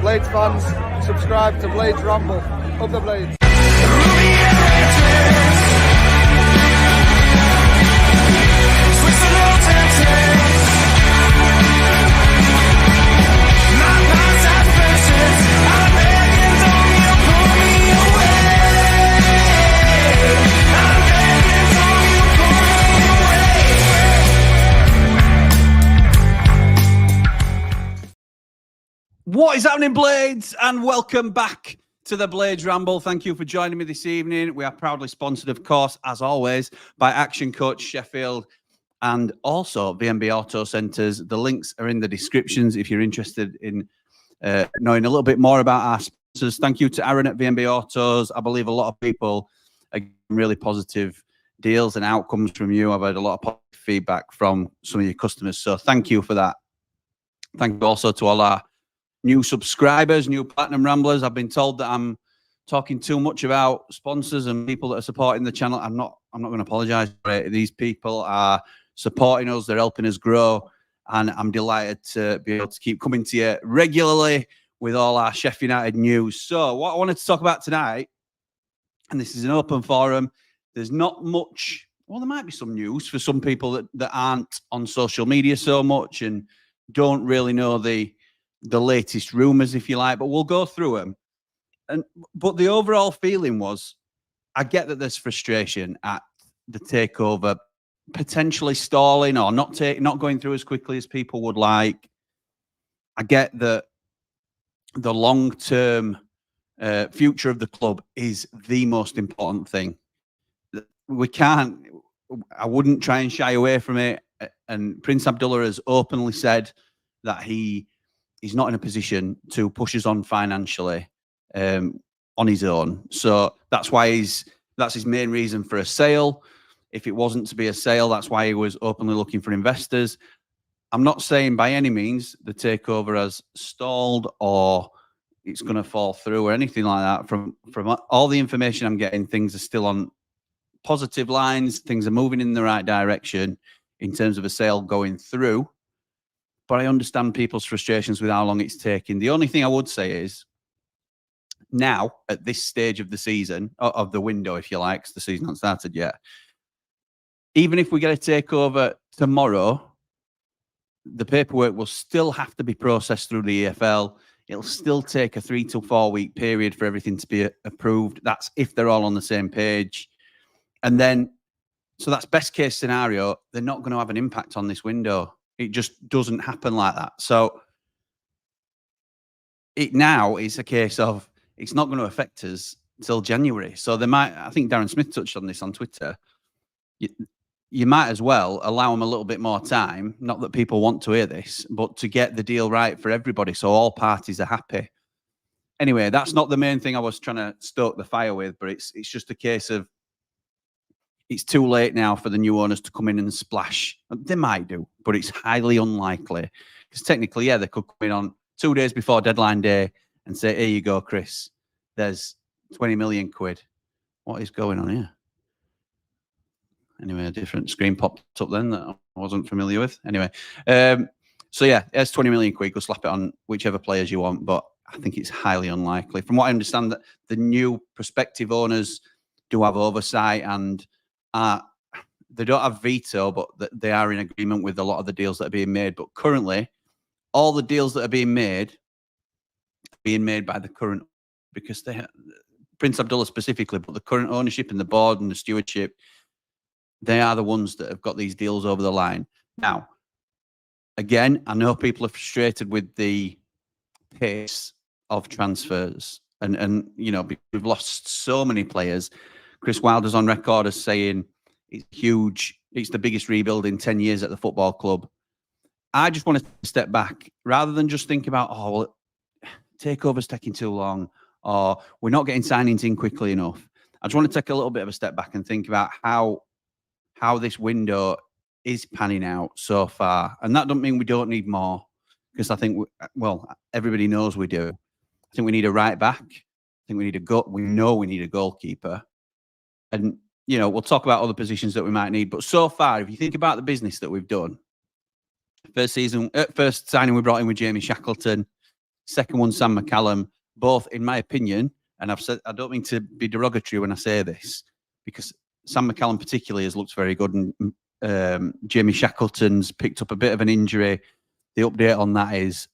Blades fans, subscribe to Blades Ramble. Up the Blades. What is happening, Blades? And welcome back to the Blades Ramble. Thank you for joining me this evening. We are proudly sponsored, of course, as always, by Action Coach Sheffield and also VMB Auto Centres. The links are in the descriptions if you're interested in knowing a little bit more about our sponsors. Thank you to Aaron at VMB Autos. I believe a lot of people are getting really positive deals and outcomes from you. I've had a lot of positive feedback from some of your customers. So thank you for that. Thank you also to all our new subscribers, new Platinum Ramblers. I've been told that I'm talking too much about sponsors and people that are supporting the channel. I'm not going to apologize for it. These people are supporting us. They're helping us grow. And I'm delighted to be able to keep coming to you regularly with all our Sheffield United news. So what I wanted to talk about tonight, and this is an open forum, there's not much, well, there might be some news for some people that aren't on social media so much and don't really know the latest rumors, if you like, but we'll go through them. But the overall feeling was, I get that there's frustration at the takeover potentially stalling or not going through as quickly as people would like. I get that the long-term future of the club is the most important thing. I wouldn't try and shy away from it. And Prince Abdullah has openly said that he's not in a position to push us on financially on his own. So that's why that's his main reason for a sale. If it wasn't to be a sale, that's why he was openly looking for investors. I'm not saying by any means the takeover has stalled or it's going to fall through or anything like that. From all the information I'm getting, things are still on positive lines. Things are moving in the right direction in terms of a sale going through. But I understand people's frustrations with how long it's taking. The only thing I would say is now, at this stage of the season, of the window, if you like, 'cause the season hasn't started yet, even if we get a takeover tomorrow, the paperwork will still have to be processed through the EFL. It'll still take a 3 to 4 week period for everything to be approved. That's if they're all on the same page. And then, so that's best case scenario. They're not going to have an impact on this window. It just doesn't happen like that. So it now is a case of it's not going to affect us till January. So they might, I think Darren Smith touched on this on Twitter. You might as well allow them a little bit more time. Not that people want to hear this, but to get the deal right for everybody so all parties are happy. Anyway, that's not the main thing I was trying to stoke the fire with, but it's just a case of it's too late now for the new owners to come in and splash. They might do, but it's highly unlikely. Because technically, yeah, they could come in on 2 days before deadline day and say, here you go, Chris. There's 20 million quid. What is going on here? Anyway, a different screen popped up then that I wasn't familiar with. Anyway, so yeah, there's 20 million quid. Go slap it on whichever players you want, but I think it's highly unlikely. From what I understand, that the new prospective owners do have oversight and they don't have veto, but they are in agreement with a lot of the deals that are being made. But currently, all the deals that are being made by the current, because Prince Abdullah specifically, but the current ownership and the board and the stewardship, they are the ones that have got these deals over the line. Now, again, I know people are frustrated with the pace of transfers, and you know, we've lost so many players. Chris Wilder's on record as saying it's huge. It's the biggest rebuild in 10 years at the football club. I just want to step back rather than just think about, oh, well, takeover's taking too long or we're not getting signings in quickly enough. I just want to take a little bit of a step back and think about how this window is panning out so far. And that doesn't mean we don't need more, because I think, everybody knows we do. I think we need a right back. I think we need we know we need a goalkeeper. And, you know, we'll talk about other positions that we might need. But so far, if you think about the business that we've done, first signing we brought in with Jamie Shackleton, Second one, Sam McCallum. Both, in my opinion, and I've said, I don't mean to be derogatory when I say this, because Sam McCallum particularly has looked very good, and Jamie Shackleton's picked up a bit of an injury. The update on that is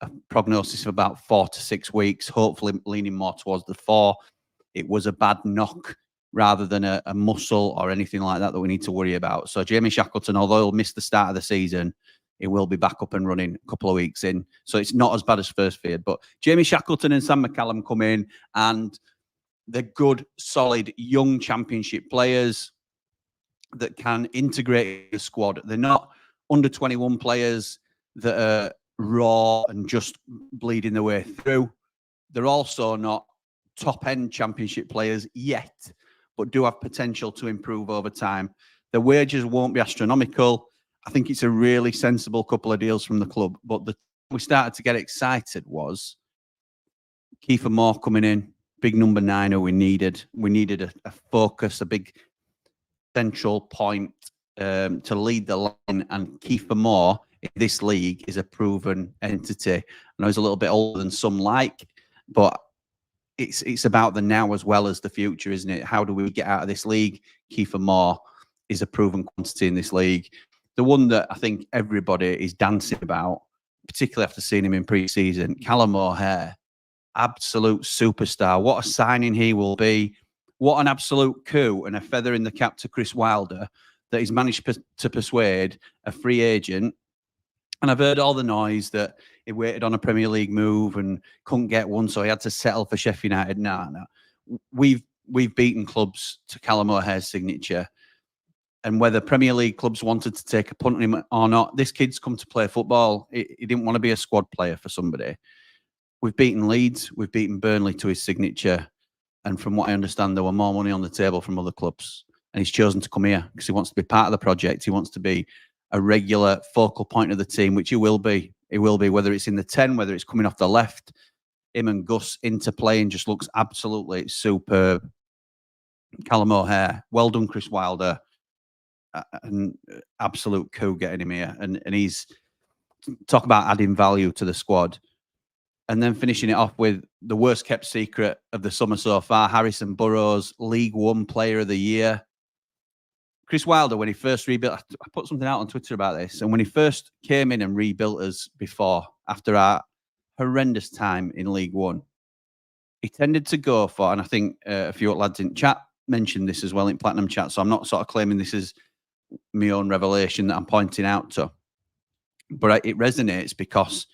a prognosis of about 4 to 6 weeks, hopefully leaning more towards the 4. It was a bad knock rather than a muscle or anything like that we need to worry about. So Jamie Shackleton, although he'll miss the start of the season, he will be back up and running a couple of weeks in. So it's not as bad as first feared. But Jamie Shackleton and Sam McCallum come in, and they're good, solid, young championship players that can integrate the squad. They're not under 21 players that are raw and just bleeding their way through. They're also not top-end championship players yet, but do have potential to improve over time. The wages won't be astronomical. I think it's a really sensible couple of deals from the club. But we started to get excited was Kiefer Moore coming in, big number 9 who we needed. We needed a focus, a big central point to lead the line. And Kiefer Moore in this league is a proven entity. I know he's a little bit older than some like, but it's about the now as well as the future, isn't it? How do we get out of this league? Kiefer Moore is a proven quantity in this league. The one that I think everybody is dancing about, particularly after seeing him in pre-season, Callum O'Hare, absolute superstar. What a signing he will be. What an absolute coup and a feather in the cap to Chris Wilder that he's managed to persuade a free agent. And I've heard all the noise that he waited on a Premier League move and couldn't get one, so he had to settle for Sheffield United. No. We've beaten clubs to Callum O'Hare's signature. And whether Premier League clubs wanted to take a punt on him or not, this kid's come to play football. He didn't want to be a squad player for somebody. We've beaten Leeds. We've beaten Burnley to his signature. And from what I understand, there were more money on the table from other clubs. And he's chosen to come here because he wants to be part of the project. He wants to be a regular focal point of the team, which he will be. He will be, whether it's in the 10, whether it's coming off the left. Him and Gus interplaying just looks absolutely superb. Callum O'Hare, well done, Chris Wilder. An absolute coup getting him here. And he's, talk about adding value to the squad. And then finishing it off with the worst kept secret of the summer so far, Harrison Burrows, League One Player of the Year. Chris Wilder, when he first rebuilt, I put something out on Twitter about this, and when he first came in and rebuilt us before, after our horrendous time in League One, he tended to go for, and I think a few lads in chat mentioned this as well in Platinum Chat, so I'm not sort of claiming this is my own revelation that I'm pointing out to, but it resonates because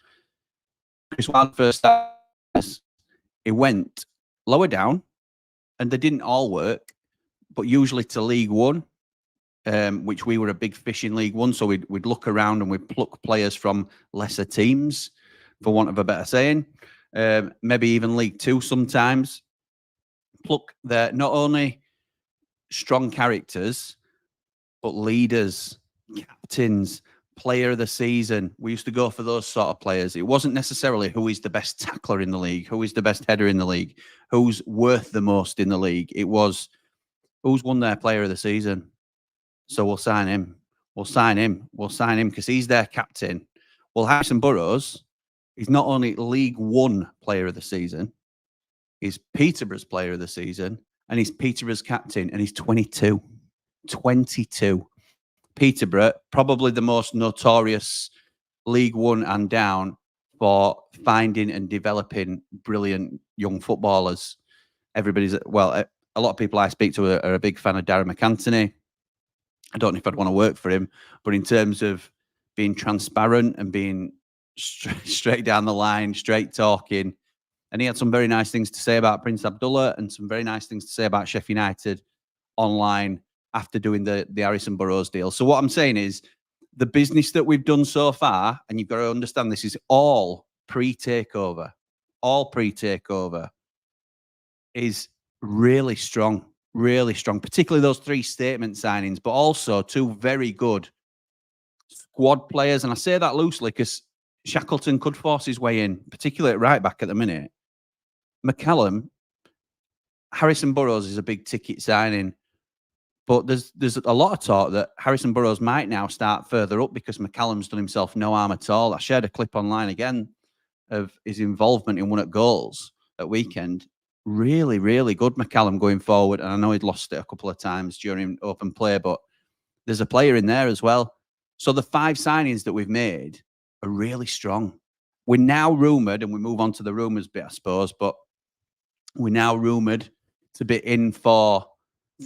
Chris Wilder first started, he went lower down, and they didn't all work, but usually to League One, which we were a big fish in League One, so we'd look around and we'd pluck players from lesser teams, for want of a better saying, maybe even League Two sometimes. Pluck their not only strong characters, but leaders, captains, player of the season. We used to go for those sort of players. It wasn't necessarily who is the best tackler in the league, who is the best header in the league, who's worth the most in the league. It was who's won their player of the season. So we'll sign him. We'll sign him. We'll sign him because he's their captain. Well, Harrison Burrows is not only League One Player of the Season, he's Peterborough's Player of the Season, and he's Peterborough's captain, and he's 22. 22. Peterborough, probably the most notorious League One and down for finding and developing brilliant young footballers. Everybody's, well, a lot of people I speak to are a big fan of Darren McAntony. I don't know if I'd want to work for him, but in terms of being transparent and being straight down the line, straight talking, and he had some very nice things to say about Prince Abdullah and some very nice things to say about Sheffield United online after doing the Harrison Burrows deal. So what I'm saying is the business that we've done so far, and you've got to understand this is all pre-takeover, is really strong, particularly those 3 statement signings, but also 2 very good squad players. And I say that loosely because Shackleton could force his way in, particularly at right back at the minute. McCallum, Harrison Burrows is a big ticket signing, but there's a lot of talk that Harrison Burrows might now start further up because McCallum's done himself no harm at all. I shared a clip online again of his involvement in one at goals at weekend, really, really good. McCallum going forward, and I know he'd lost it a couple of times during open play, but there's a player in there as well. So the 5 signings that we've made are really strong. We're now rumoured, and we move on to the rumours bit, I suppose, but we're now rumoured to be in for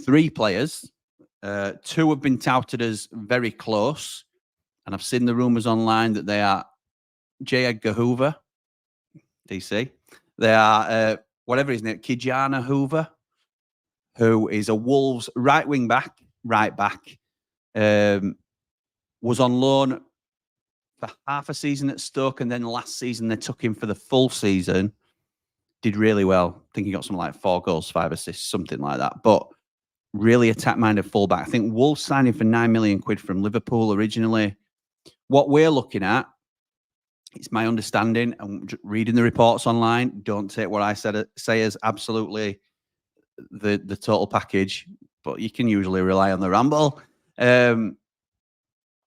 3 players. 2 have been touted as very close, and I've seen the rumours online that they are J. Edgar Hoover, DC. They are whatever his name, Kijana Hoover, who is a Wolves right back. Was on loan for half a season at Stoke, and then last season they took him for the full season. Did really well. I think he got something like 4 goals, 5 assists, something like that. But really attack-minded fullback. I think Wolves signed him for £9 million from Liverpool originally. What we're looking at, it's my understanding, and reading the reports online, don't take what I say as absolutely the total package, but you can usually rely on the Ramble.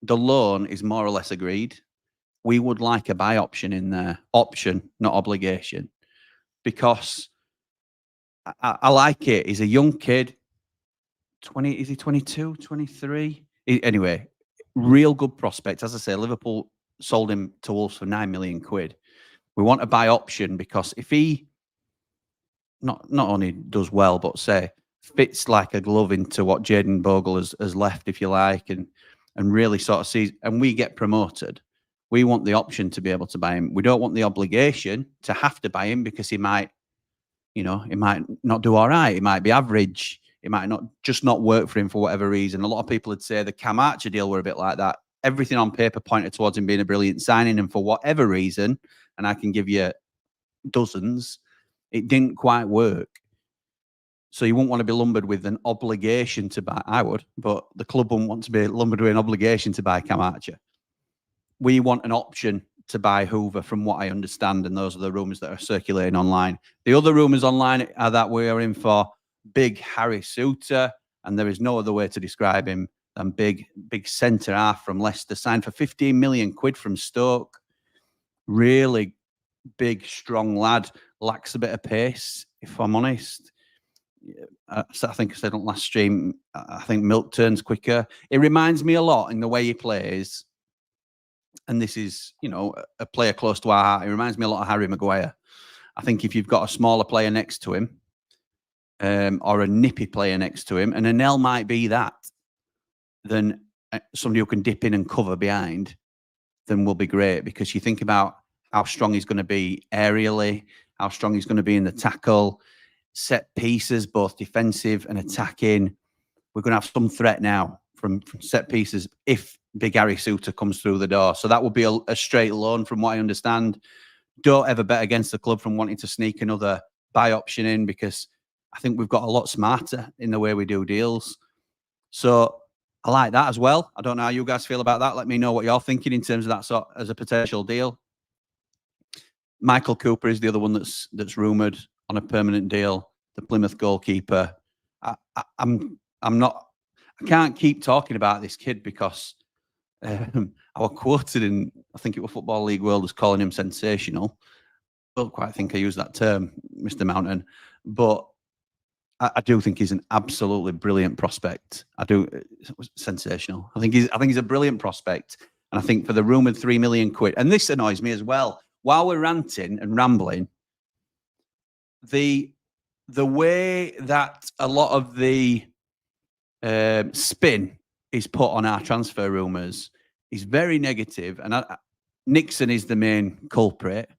The loan is more or less agreed. We would like a buy option in there. Option, not obligation. Because I like it. He's a young kid. 20, is he 22, 23? Anyway, real good prospect. As I say, Liverpool sold him to Wolves for £9 million. We want a buy option because if he not only does well, but say fits like a glove into what Jayden Bogle has left, if you like, and really sort of sees, and we get promoted, we want the option to be able to buy him. We don't want the obligation to have to buy him because he might not do all right. He might be average. It might not work for him for whatever reason. A lot of people would say the Cam Archer deal were a bit like that. Everything on paper pointed towards him being a brilliant signing, and for whatever reason, and I can give you dozens, it didn't quite work. So you wouldn't want to be lumbered with an obligation to buy. I would, but the club wouldn't want to be lumbered with an obligation to buy Cam Archer. We want an option to buy Hoover, from what I understand, and those are the rumours that are circulating online. The other rumours online are that we are in for big Harry Souttar, and there is no other way to describe him than big centre half from Leicester, signed for £15 million from Stoke. Really big, strong lad. Lacks a bit of pace, if I'm honest. I think I said on last stream, I think Milk turns quicker. It reminds me a lot in the way he plays, and this is, a player close to our heart. It reminds me a lot of Harry Maguire. I think if you've got a smaller player next to him, or a nippy player next to him, and Anel might be that, then somebody who can dip in and cover behind, then will be great, because you think about how strong he's going to be aerially, how strong he's going to be in the tackle, set pieces, both defensive and attacking. We're going to have some threat now from set pieces if big Harry Souttar comes through the door. So that would be a straight loan from what I understand. Don't ever bet against the club from wanting to sneak another buy option in, because I think we've got a lot smarter in the way we do deals. So I like that as well. I don't know how you guys feel about that. Let me know what you're thinking in terms of that sort as a potential deal. Michael Cooper is the other one that's rumoured on a permanent deal. The Plymouth goalkeeper. I can't keep talking about this kid because I was quoted in, I think it was Football League World, as calling him sensational. I don't quite think I used that term, Mr. Mountain, but I do think he's an absolutely brilliant prospect. I do. Sensational. I think he's a brilliant prospect, and I think for the rumoured £3 million, and this annoys me as well. While we're ranting and rambling, the way that a lot of the spin is put on our transfer rumours is very negative, and Nixon is the main culprit.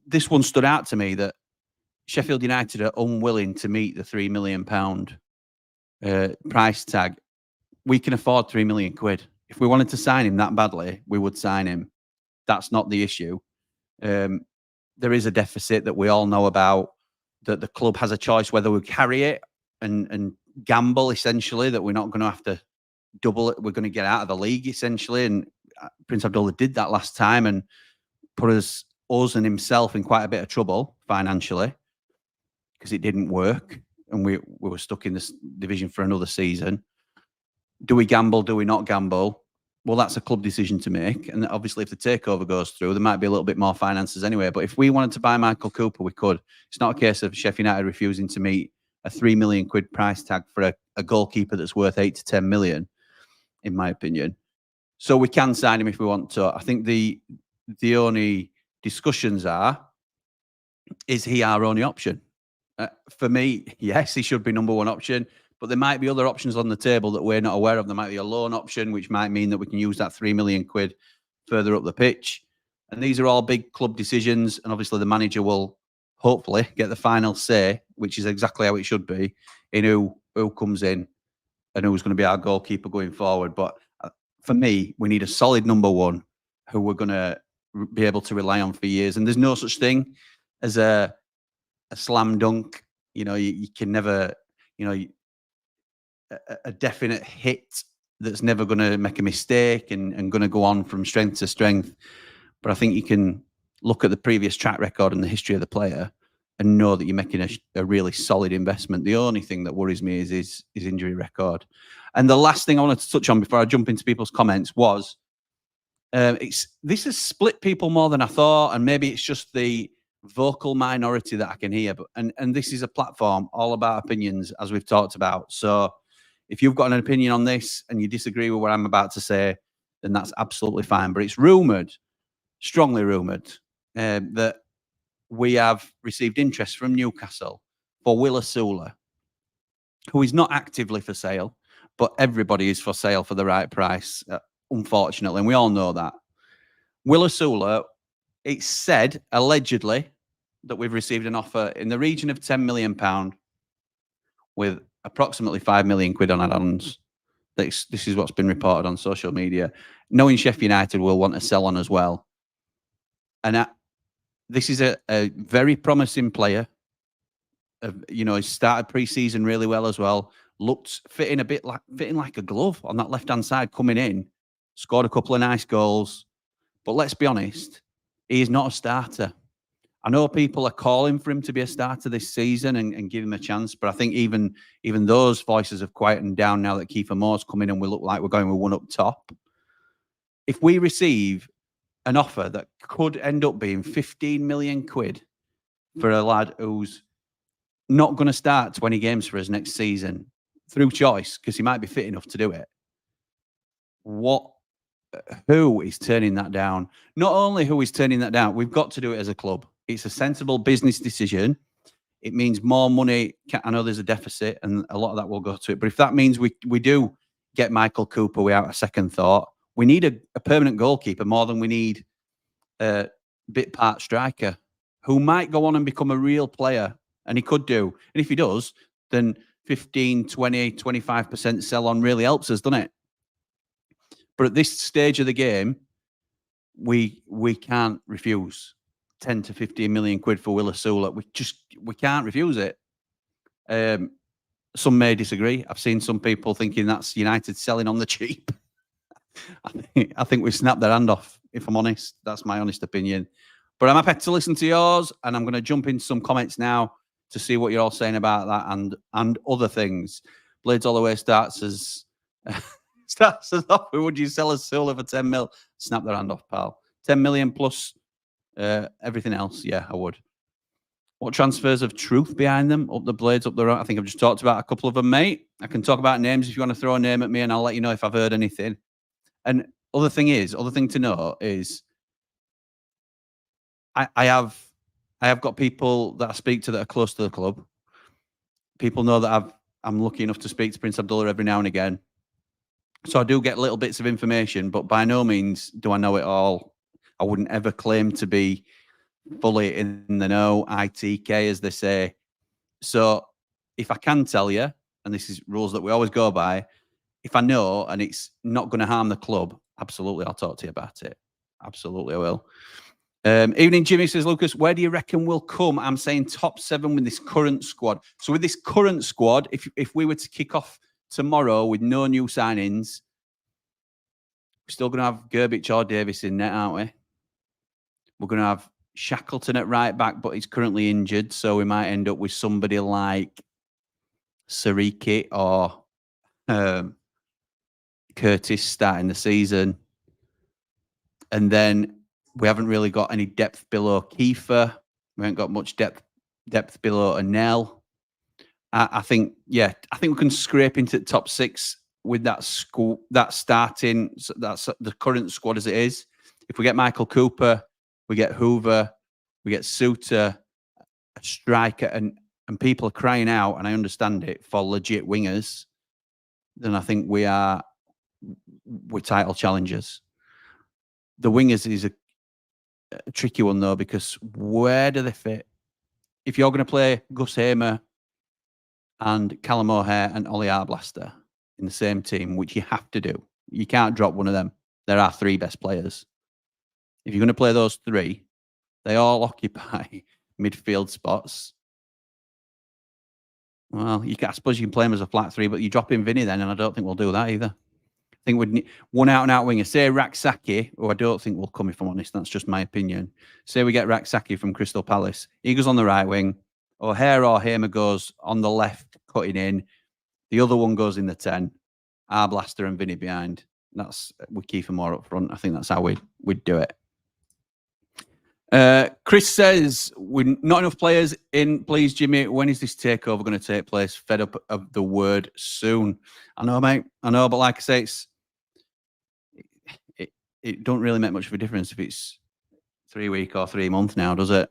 This one stood out to me, that Sheffield United are unwilling to meet the £3 million price tag. We can afford £3 million. If we wanted to sign him that badly, we would sign him. That's not the issue. There is a deficit that we all know about, that the club has a choice whether we carry it and gamble, essentially, that we're not going to have to double it. We're going to get out of the league, essentially. And Prince Abdullah did that last time and put us and himself in quite a bit of trouble financially, because it didn't work and we were stuck in this division for another season. Do we gamble? Do we not gamble? well, that's a club decision to make. And obviously, if the takeover goes through, there might be a little bit more finances anyway. But if we wanted to buy Michael Cooper, we could. It's not a case of Sheffield United refusing to meet a £3 million price tag for a goalkeeper that's worth 8 to 10 million, in my opinion. So we can sign him if we want to. I think the only discussions are, is he our only option? For me, yes, he should be number one option. But there might be other options on the table that we're not aware of. There might be a loan option, which might mean that we can use that £3 million further up the pitch. And these are all big club decisions. And obviously, the manager will hopefully get the final say, which is exactly how it should be, in who comes in and who's going to be our goalkeeper going forward. But for me, we need a solid number one who we're going to be able to rely on for years. And there's no such thing as a slam dunk. You can never, a definite hit that's never going to make a mistake and going to go on from strength to strength. But I think you can look at the previous track record and the history of the player and know that you're making a really solid investment. The only thing that worries me is his injury record. And the last thing I wanted to touch on before I jump into people's comments was this has split people more than I thought, and maybe it's just the vocal minority that I can hear. But and this is a platform all about opinions, as we've talked about. So if you've got an opinion on this and you disagree with what I'm about to say, then that's absolutely fine. But it's rumoured, strongly rumoured, that we have received interest from Newcastle for Will Osula, who is not actively for sale, but everybody is for sale for the right price, unfortunately, and we all know that. Will Osula, it's said, allegedly, that we've received an offer in the region of £10 million with approximately £5 million on add-ons. This is what's been reported on social media. Knowing Sheffield United will want to sell on as well. And this is a very promising player. He started pre-season really well as well. Looked fitting like a glove on that left-hand side coming in. Scored a couple of nice goals. But let's be honest, he is not a starter. I know people are calling for him to be a starter this season and give him a chance, but I think even those voices have quietened down now that Kiefer Moore's come in and we look like we're going with one up top. If we receive an offer that could end up being 15 million quid for a lad who's not going to start 20 games for us next season through choice, because he might be fit enough to do it, who is turning that down? Not only who is turning that down, we've got to do it as a club. It's a sensible business decision. It means more money. I know there's a deficit and a lot of that will go to it. But if that means we do get Michael Cooper without a second thought, we need a permanent goalkeeper more than we need a bit part striker who might go on and become a real player. And he could do. And if he does, then 15, 20, 25% sell on really helps us, doesn't it? But at this stage of the game, we can't refuse 10 to 15 million quid for Will Osula. We can't refuse it. Some may disagree. I've seen some people thinking that's United selling on the cheap. I think we've snapped their hand off, if I'm honest. That's my honest opinion. But I'm happy to listen to yours, and I'm going to jump into some comments now to see what you're all saying about that and other things. Blades All the Way starts us off with, would you sell Osula for 10 mil? Snap their hand off, pal. 10 million plus everything else. Yeah, I would. What transfers of truth behind them? Up the Blades, up the right. I think I've just talked about a couple of them, mate. I can talk about names if you want to throw a name at me, and I'll let you know if I've heard anything. And other thing to know is I have got people that I speak to that are close to the club. People know that I'm lucky enough to speak to Prince Abdullah every now and again. So I do get little bits of information, but by no means do I know it all. I wouldn't ever claim to be fully in the know, ITK, as they say. So if I can tell you, and this is rules that we always go by, if I know and it's not going to harm the club, absolutely, I'll talk to you about it. Absolutely, I will. Evening, Jimmy, says, Lucas, where do you reckon we'll come? I'm saying top 7 with this current squad. So with this current squad, if we were to kick off tomorrow with no new signings, we're still going to have Gerbic or Davis in net, aren't we? We're going to have Shackleton at right back, but he's currently injured, so we might end up with somebody like Sariki or Curtis starting the season. And then we haven't really got any depth below Kiefer. We haven't got much depth below Anel. I think we can scrape into the top 6 with that starting. That's the current squad as it is. If we get Michael Cooper, we get Hoover, we get Suter, a striker, and people are crying out, and I understand it, for legit wingers, then I think we're title challengers. The wingers is a tricky one though, because where do they fit? If you're going to play Gus Hamer and Callum O'Hare and Ollie Arblaster in the same team, which you have to do, you can't drop one of them. There are 3 best players. If you're going to play those 3, they all occupy midfield spots. Well, I suppose you can play them as a flat 3, but you drop in Vinny then, and I don't think we'll do that either. I think we'd need one out-and-out winger. Say Raksaki, who I don't think will come, if I'm honest. That's just my opinion. Say we get Raksaki from Crystal Palace. He goes on the right wing. O'Hare or Hamer goes on the left, cutting in. The other one goes in the 10. Arblaster and Vinny behind. We keep him more up front. I think that's how we'd do it. Chris says, we're not enough players in. Please, Jimmy, when is this takeover going to take place? Fed up of the word soon. I know, mate. I know, but like I say, it don't really make much of a difference if it's 3 week or 3 month now, does it?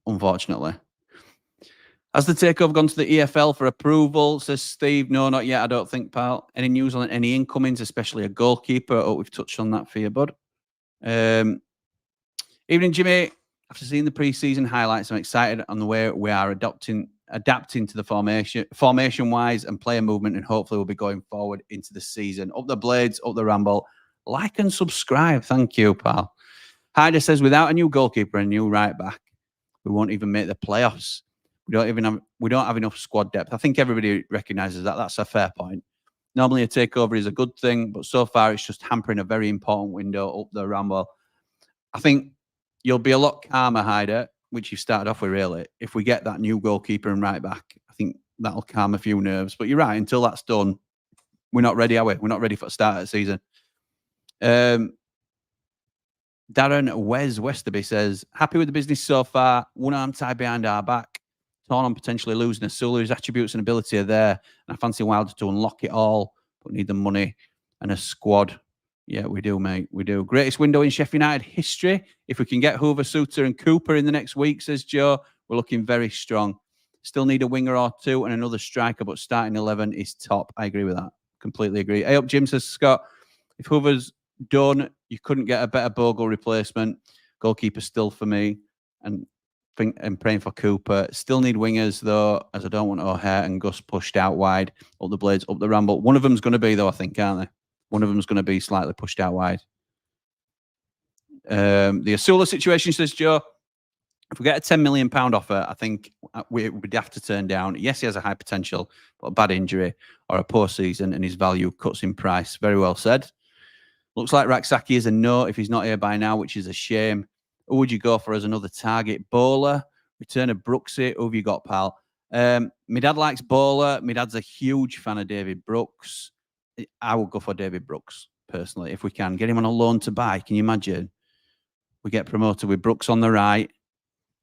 Unfortunately. Has the takeover gone to the EFL for approval? Says Steve. No, not yet. I don't think, pal. Any news on any incomings, especially a goalkeeper? Oh, we've touched on that for you, bud. Evening, Jimmy. After seeing the pre-season highlights, I'm excited on the way we are adapting to the formation-wise and player movement, and hopefully we'll be going forward into the season. Up the Blades, up the Ramble. Like and subscribe. Thank you, pal. Hyder says, without a new goalkeeper and a new right back, we won't even make the playoffs. We don't have enough squad depth. I think everybody recognises that. That's a fair point. Normally a takeover is a good thing, but so far it's just hampering a very important window up the Ramble. I think you'll be a lot calmer, Hyder, which you started off with, really. If we get that new goalkeeper and right back, I think that'll calm a few nerves. But you're right, until that's done, we're not ready, are we? We're not ready for the start of the season. Darren Westerby says, happy with the business so far. One arm tied behind our back. Torn on potentially losing Osula. His attributes and ability are there. And I fancy Wilder to unlock it all, but need the money and a squad. Yeah, we do, mate. We do. Greatest window in Sheffield United history. If we can get Hoover, Suter and Cooper in the next week, says Joe, we're looking very strong. Still need a winger or 2 and another striker, but starting 11 is top. I agree with that. Completely agree. Hey up, Jim, says Scott. If Hoover's done, you couldn't get a better Bogle replacement. Goalkeeper still for me. And praying for Cooper. Still need wingers, though, as I don't want O'Hare and Gus pushed out wide. Up the Blades, up the Ramble. One of them's going to be, though, I think, aren't they? One of them's going to be slightly pushed out wide. The Osula situation, says Joe. If we get a £10 million offer, I think we'd have to turn down. Yes, he has a high potential, but a bad injury or a poor season and his value cuts in price. Very well said. Looks like Raksaki is a no if he's not here by now, which is a shame. Who would you go for as another target? Bowler, return of Brooksy. Who have you got, pal? My dad likes Bowler. My dad's a huge fan of David Brooks. I would go for David Brooks, personally, if we can. Get him on a loan to buy. Can you imagine? We get promoted with Brooks on the right,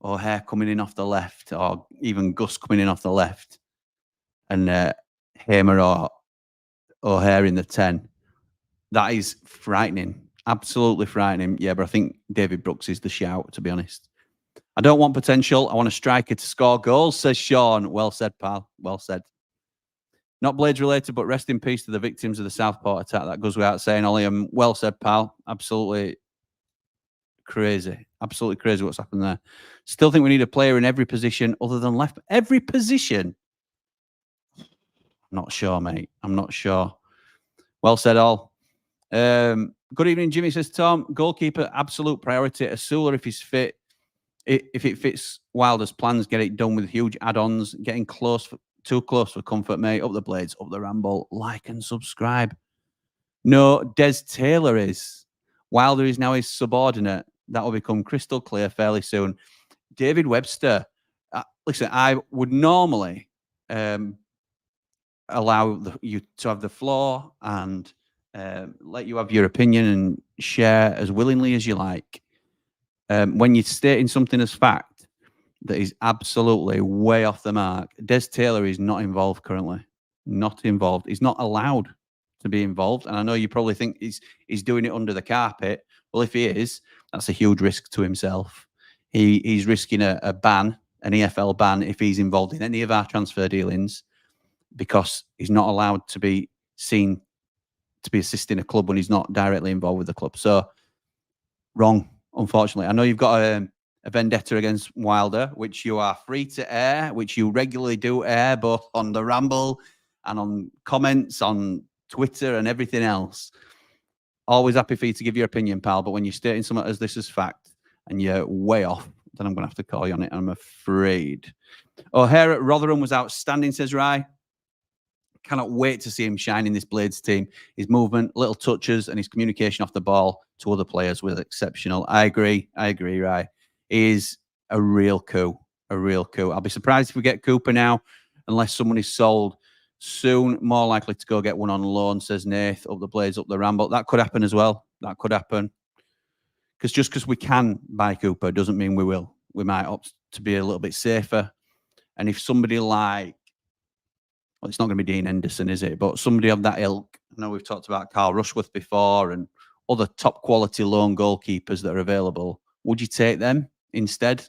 O'Hare coming in off the left, or even Gus coming in off the left, and Hamer or O'Hare in the 10. That is frightening. Absolutely frightening. Yeah, but I think David Brooks is the shout, to be honest. I don't want potential. I want a striker to score goals, says Sean. Well said, pal. Well said. Not Blades related, but rest in peace to the victims of the Southport attack. That goes without saying, Ollie. Well said, pal. Absolutely crazy. Absolutely crazy what's happened there. Still think we need a player in every position other than left. Every position? I'm not sure, mate. I'm not sure. Well said, all. Good evening, Jimmy, says Tom. Goalkeeper, absolute priority. Osula, if he's fit. If it fits Wilder's plans, get it done with huge add-ons. Getting too close for comfort, mate. Up the Blades, up the Ramble. Like and subscribe. No, Des Taylor is. Wilder is now his subordinate. That will become crystal clear fairly soon. David Webster. Listen, I would normally allow you to have the floor and let you have your opinion and share as willingly as you like. When you're stating something as fact that is absolutely way off the mark, Des Taylor is not involved currently. Not involved. He's not allowed to be involved. And I know you probably think he's doing it under the carpet. Well, if he is, that's a huge risk to himself. He's risking a ban, an EFL ban, if he's involved in any of our transfer dealings, because he's not allowed to be seen to be assisting a club when he's not directly involved with the club. So wrong, unfortunately. I know you've got a vendetta against Wilder, which you are free to air, which you regularly do air, both on the Ramble and on comments on Twitter and everything else. Always happy for you to give your opinion, pal. But when you're stating something as this is fact and you're way off, then I'm going to have to call you on it, I'm afraid. O'Hare at Rotherham was outstanding, says Rye. Cannot wait to see him shine in this Blades team. His movement, little touches, and his communication off the ball to other players was exceptional. I agree, Rye. He is a real coup. I'll be surprised if we get Cooper now, unless someone is sold soon. More likely to go get one on loan, says Nath, up the Blades, up the Ramble. That could happen as well. That could happen. Because just because we can buy Cooper doesn't mean we will. We might opt to be a little bit safer. And if somebody like, well, it's not going to be Dean Henderson, is it? But somebody of that ilk. I know we've talked about Carl Rushworth before and other top quality loan goalkeepers that are available. Would you take them instead?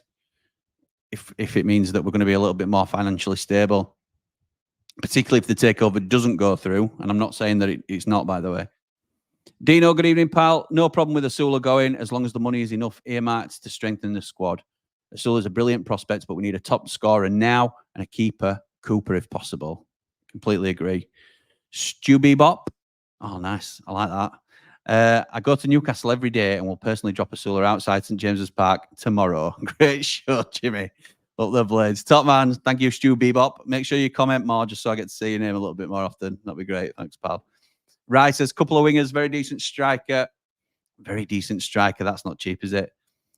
If it means that we're going to be a little bit more financially stable, particularly if the takeover doesn't go through. And I'm not saying that it's not, by the way. Dino, good evening, pal. No problem with Osula going as long as the money is enough earmarked to strengthen the squad. Osula is a brilliant prospect, but we need a top scorer now and a keeper, Cooper, if possible. Completely agree. Stu Bebop. Oh, nice. I like that. I go to Newcastle every day and will personally drop Osula outside St James's Park tomorrow. Great show, Jimmy. Up the Blades. Top man. Thank you, Stu Bebop. Make sure you comment more just so I get to see your name a little bit more often. That'd be great. Thanks, pal. Rice says, couple of wingers, very decent striker. Very decent striker. That's not cheap, is it?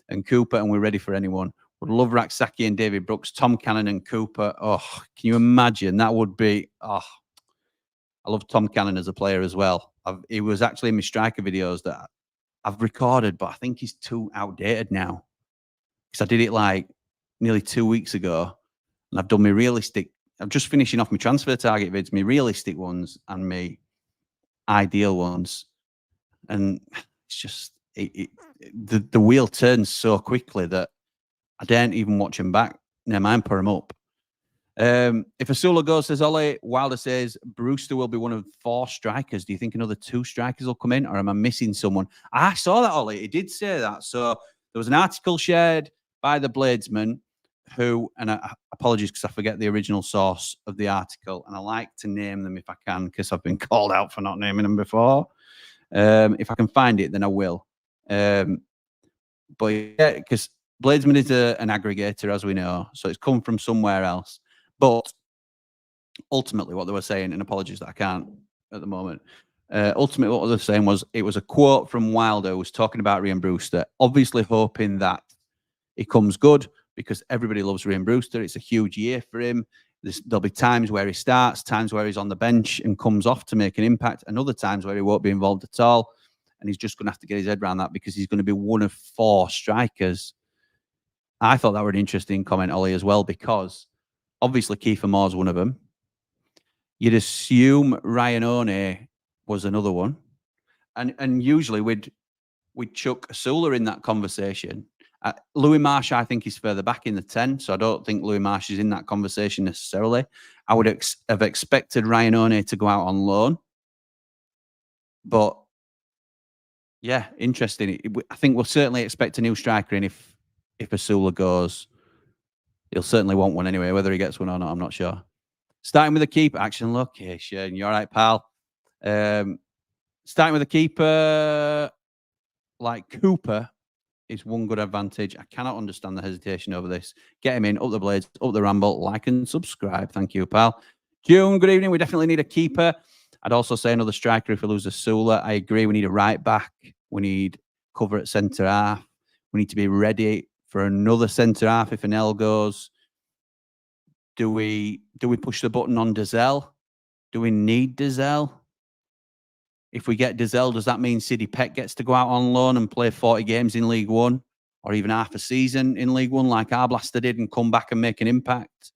And Cooper, and we're ready for anyone. Would love Raksaki and David Brooks, Tom Cannon and Cooper. Oh, can you imagine? That would be, I love Tom Cannon as a player as well. He was actually in my striker videos that I've recorded, but I think he's too outdated now. Because I did it like nearly 2 weeks ago. And I've done my realistic, I'm just finishing off my transfer target vids, my realistic ones and my ideal ones. And it's just, the wheel turns so quickly that I daren't even watch him back. Never mind, put him up. If Osula goes, says Ollie, Wilder says Brewster will be one of 4 strikers. Do you think another 2 strikers will come in, or am I missing someone? I saw that, Ollie. He did say that. So there was an article shared by the Bladesman who, and apologies because I forget the original source of the article, and I like to name them if I can because I've been called out for not naming them before. If I can find it, then I will. But yeah, because Bladesman is an aggregator, as we know, so it's come from somewhere else. But ultimately, what they were saying, and apologies that I can't at the moment, ultimately what they were saying was it was a quote from Wilder who was talking about Ryan Brewster, obviously hoping that he comes good because everybody loves Ryan Brewster. It's a huge year for him. There'll be times where he starts, times where he's on the bench and comes off to make an impact, and other times where he won't be involved at all. And he's just going to have to get his head around that because he's going to be one of 4 strikers. I thought that was an interesting comment, Ollie, as well, because obviously Kiefer Moore's one of them. You'd assume Ryan One was another one. And usually we'd chuck Osula in that conversation. Louis Marsh, I think, is further back in the 10, so I don't think Louis Marsh is in that conversation necessarily. I would have expected Ryan One to go out on loan. But, yeah, interesting. I think we'll certainly expect a new striker in if Osula goes. He'll certainly want one anyway. Whether he gets one or not, I'm not sure. Starting with the keeper. Action location. You're all right, pal. Starting with the keeper, like Cooper, is one good advantage. I cannot understand the hesitation over this. Get him in, up the Blades, up the Ramble, like and subscribe. Thank you, pal. June, good evening. We definitely need a keeper. I'd also say another striker if we lose Osula. I agree. We need a right back. We need cover at centre half. We need to be ready for another centre half if Anel goes. Do we push the button on Dazelle? Do we need Dazelle? If we get Dazelle, does that mean Siddy Peck gets to go out on loan and play 40 games in League One, or even half a season in League One like Arblaster did and come back and make an impact?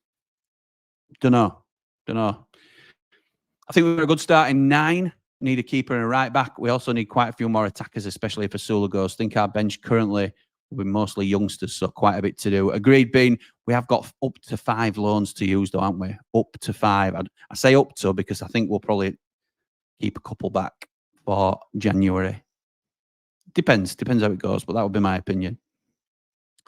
Don't know. I think we're a good start in 9. Need a keeper and a right back. We also need quite a few more attackers, especially if Osula goes. I think our bench currently will be mostly youngsters, so quite a bit to do. Agreed, Bean. We have got up to 5 loans to use, though, haven't we? Up to 5. I say up to because I think we'll probably keep a couple back for January. Depends how it goes, but that would be my opinion.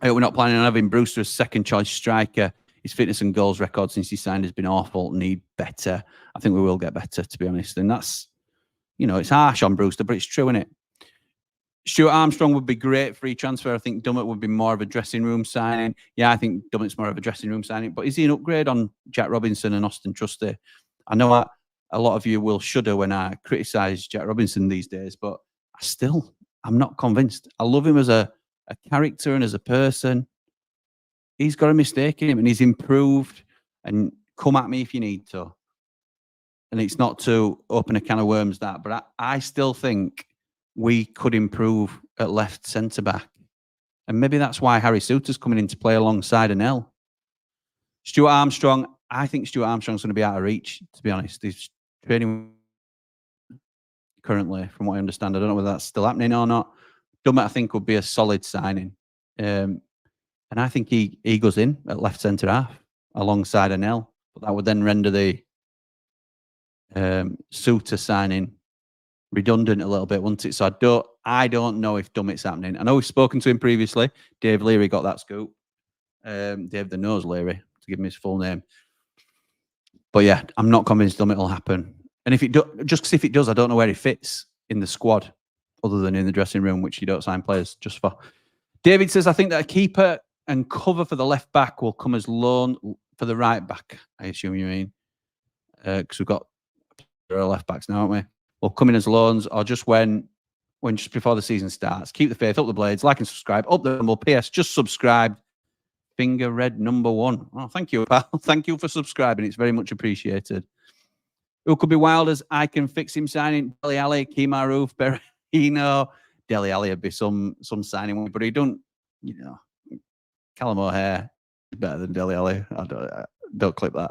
We're not planning on having Brewster as second choice striker. His fitness and goals record since he signed has been awful. Need better. I think we will get better, to be honest. And that's, it's harsh on Brewster, but it's true, isn't it? Stuart Armstrong would be great free transfer. I think Dummett would be more of a dressing room signing. Yeah, I think Dummett's more of a dressing room signing. But is he an upgrade on Jack Robinson and Austin Trusty? I know a lot of you will shudder when I criticise Jack Robinson these days, but I'm not convinced. I love him as a character and as a person. He's got a mistake in him and he's improved. And come at me if you need to. And it's not to open a can of worms, but I still think we could improve at left centre-back. And maybe that's why Harry Souttar's coming into play alongside Anel. Stuart Armstrong, I think Stuart Armstrong's going to be out of reach, to be honest. He's training currently, from what I understand. I don't know whether that's still happening or not. Dummett, I think, would be a solid signing. And I think he goes in at left centre-half alongside Anel. But that would then render the Souttar signing redundant a little bit, wouldn't it? So I don't know if Dummett's happening. I know we've spoken to him previously. Dave Leary got that scoop. Dave the Nose Leary, to give him his full name. But yeah, I'm not convinced Dummett will happen. And if it just because if it does, I don't know where he fits in the squad, other than in the dressing room, which you don't sign players just for. David says, I think that a keeper and cover for the left back will come as loan for the right back. I assume you mean, because we've got left backs now, haven't we? Will come in as loans, or just when just before the season starts. Keep the faith, up the blades, like and subscribe, up the Ramble. PS, just subscribe. Finger red number 1. Oh, thank you, pal. Thank you for subscribing. It's very much appreciated. Who could be wild as I can fix him signing? Dele Alli, Kemar Roof, Berahino. Dele Alli would be some signing, but he don't, Callum O'Hare is better than Dele Alli. Don't clip that.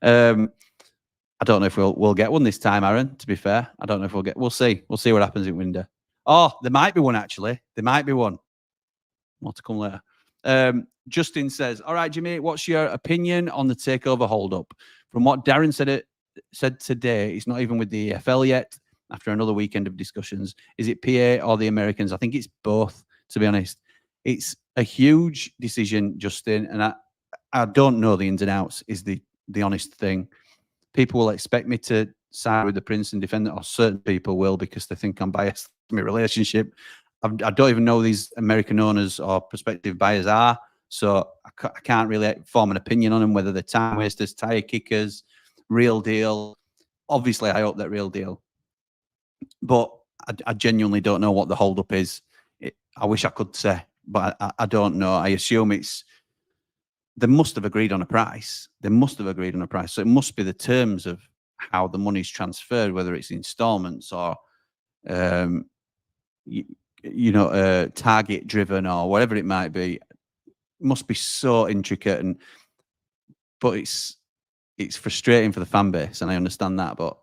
I don't know if we'll get one this time, Aaron, to be fair. I don't know if we'll see. We'll see what happens in winter. Oh, there might be one, actually. There might be one. More to come later. Justin says, all right, Jimmy, what's your opinion on the takeover hold-up? From what Darren said today, it's not even with the EFL yet, after another weekend of discussions. Is it PA or the Americans? I think it's both, to be honest. It's a huge decision, Justin, and I don't know the ins and outs, is the honest thing. People will expect me to side with the Prince and defend it, or certain people will because they think I'm biased in my relationship. I don't even know who these American owners or prospective buyers are, so I can't really form an opinion on them, whether they're time wasters, tire kickers, real deal. Obviously, I hope that real deal. But I genuinely don't know what the hold-up is. I wish I could say, but I don't know. I assume they must have agreed on a price. So it must be the terms of how the money's transferred, whether it's installments or, target driven or whatever it might be. It must be so intricate, but it's frustrating for the fan base, and I understand that. But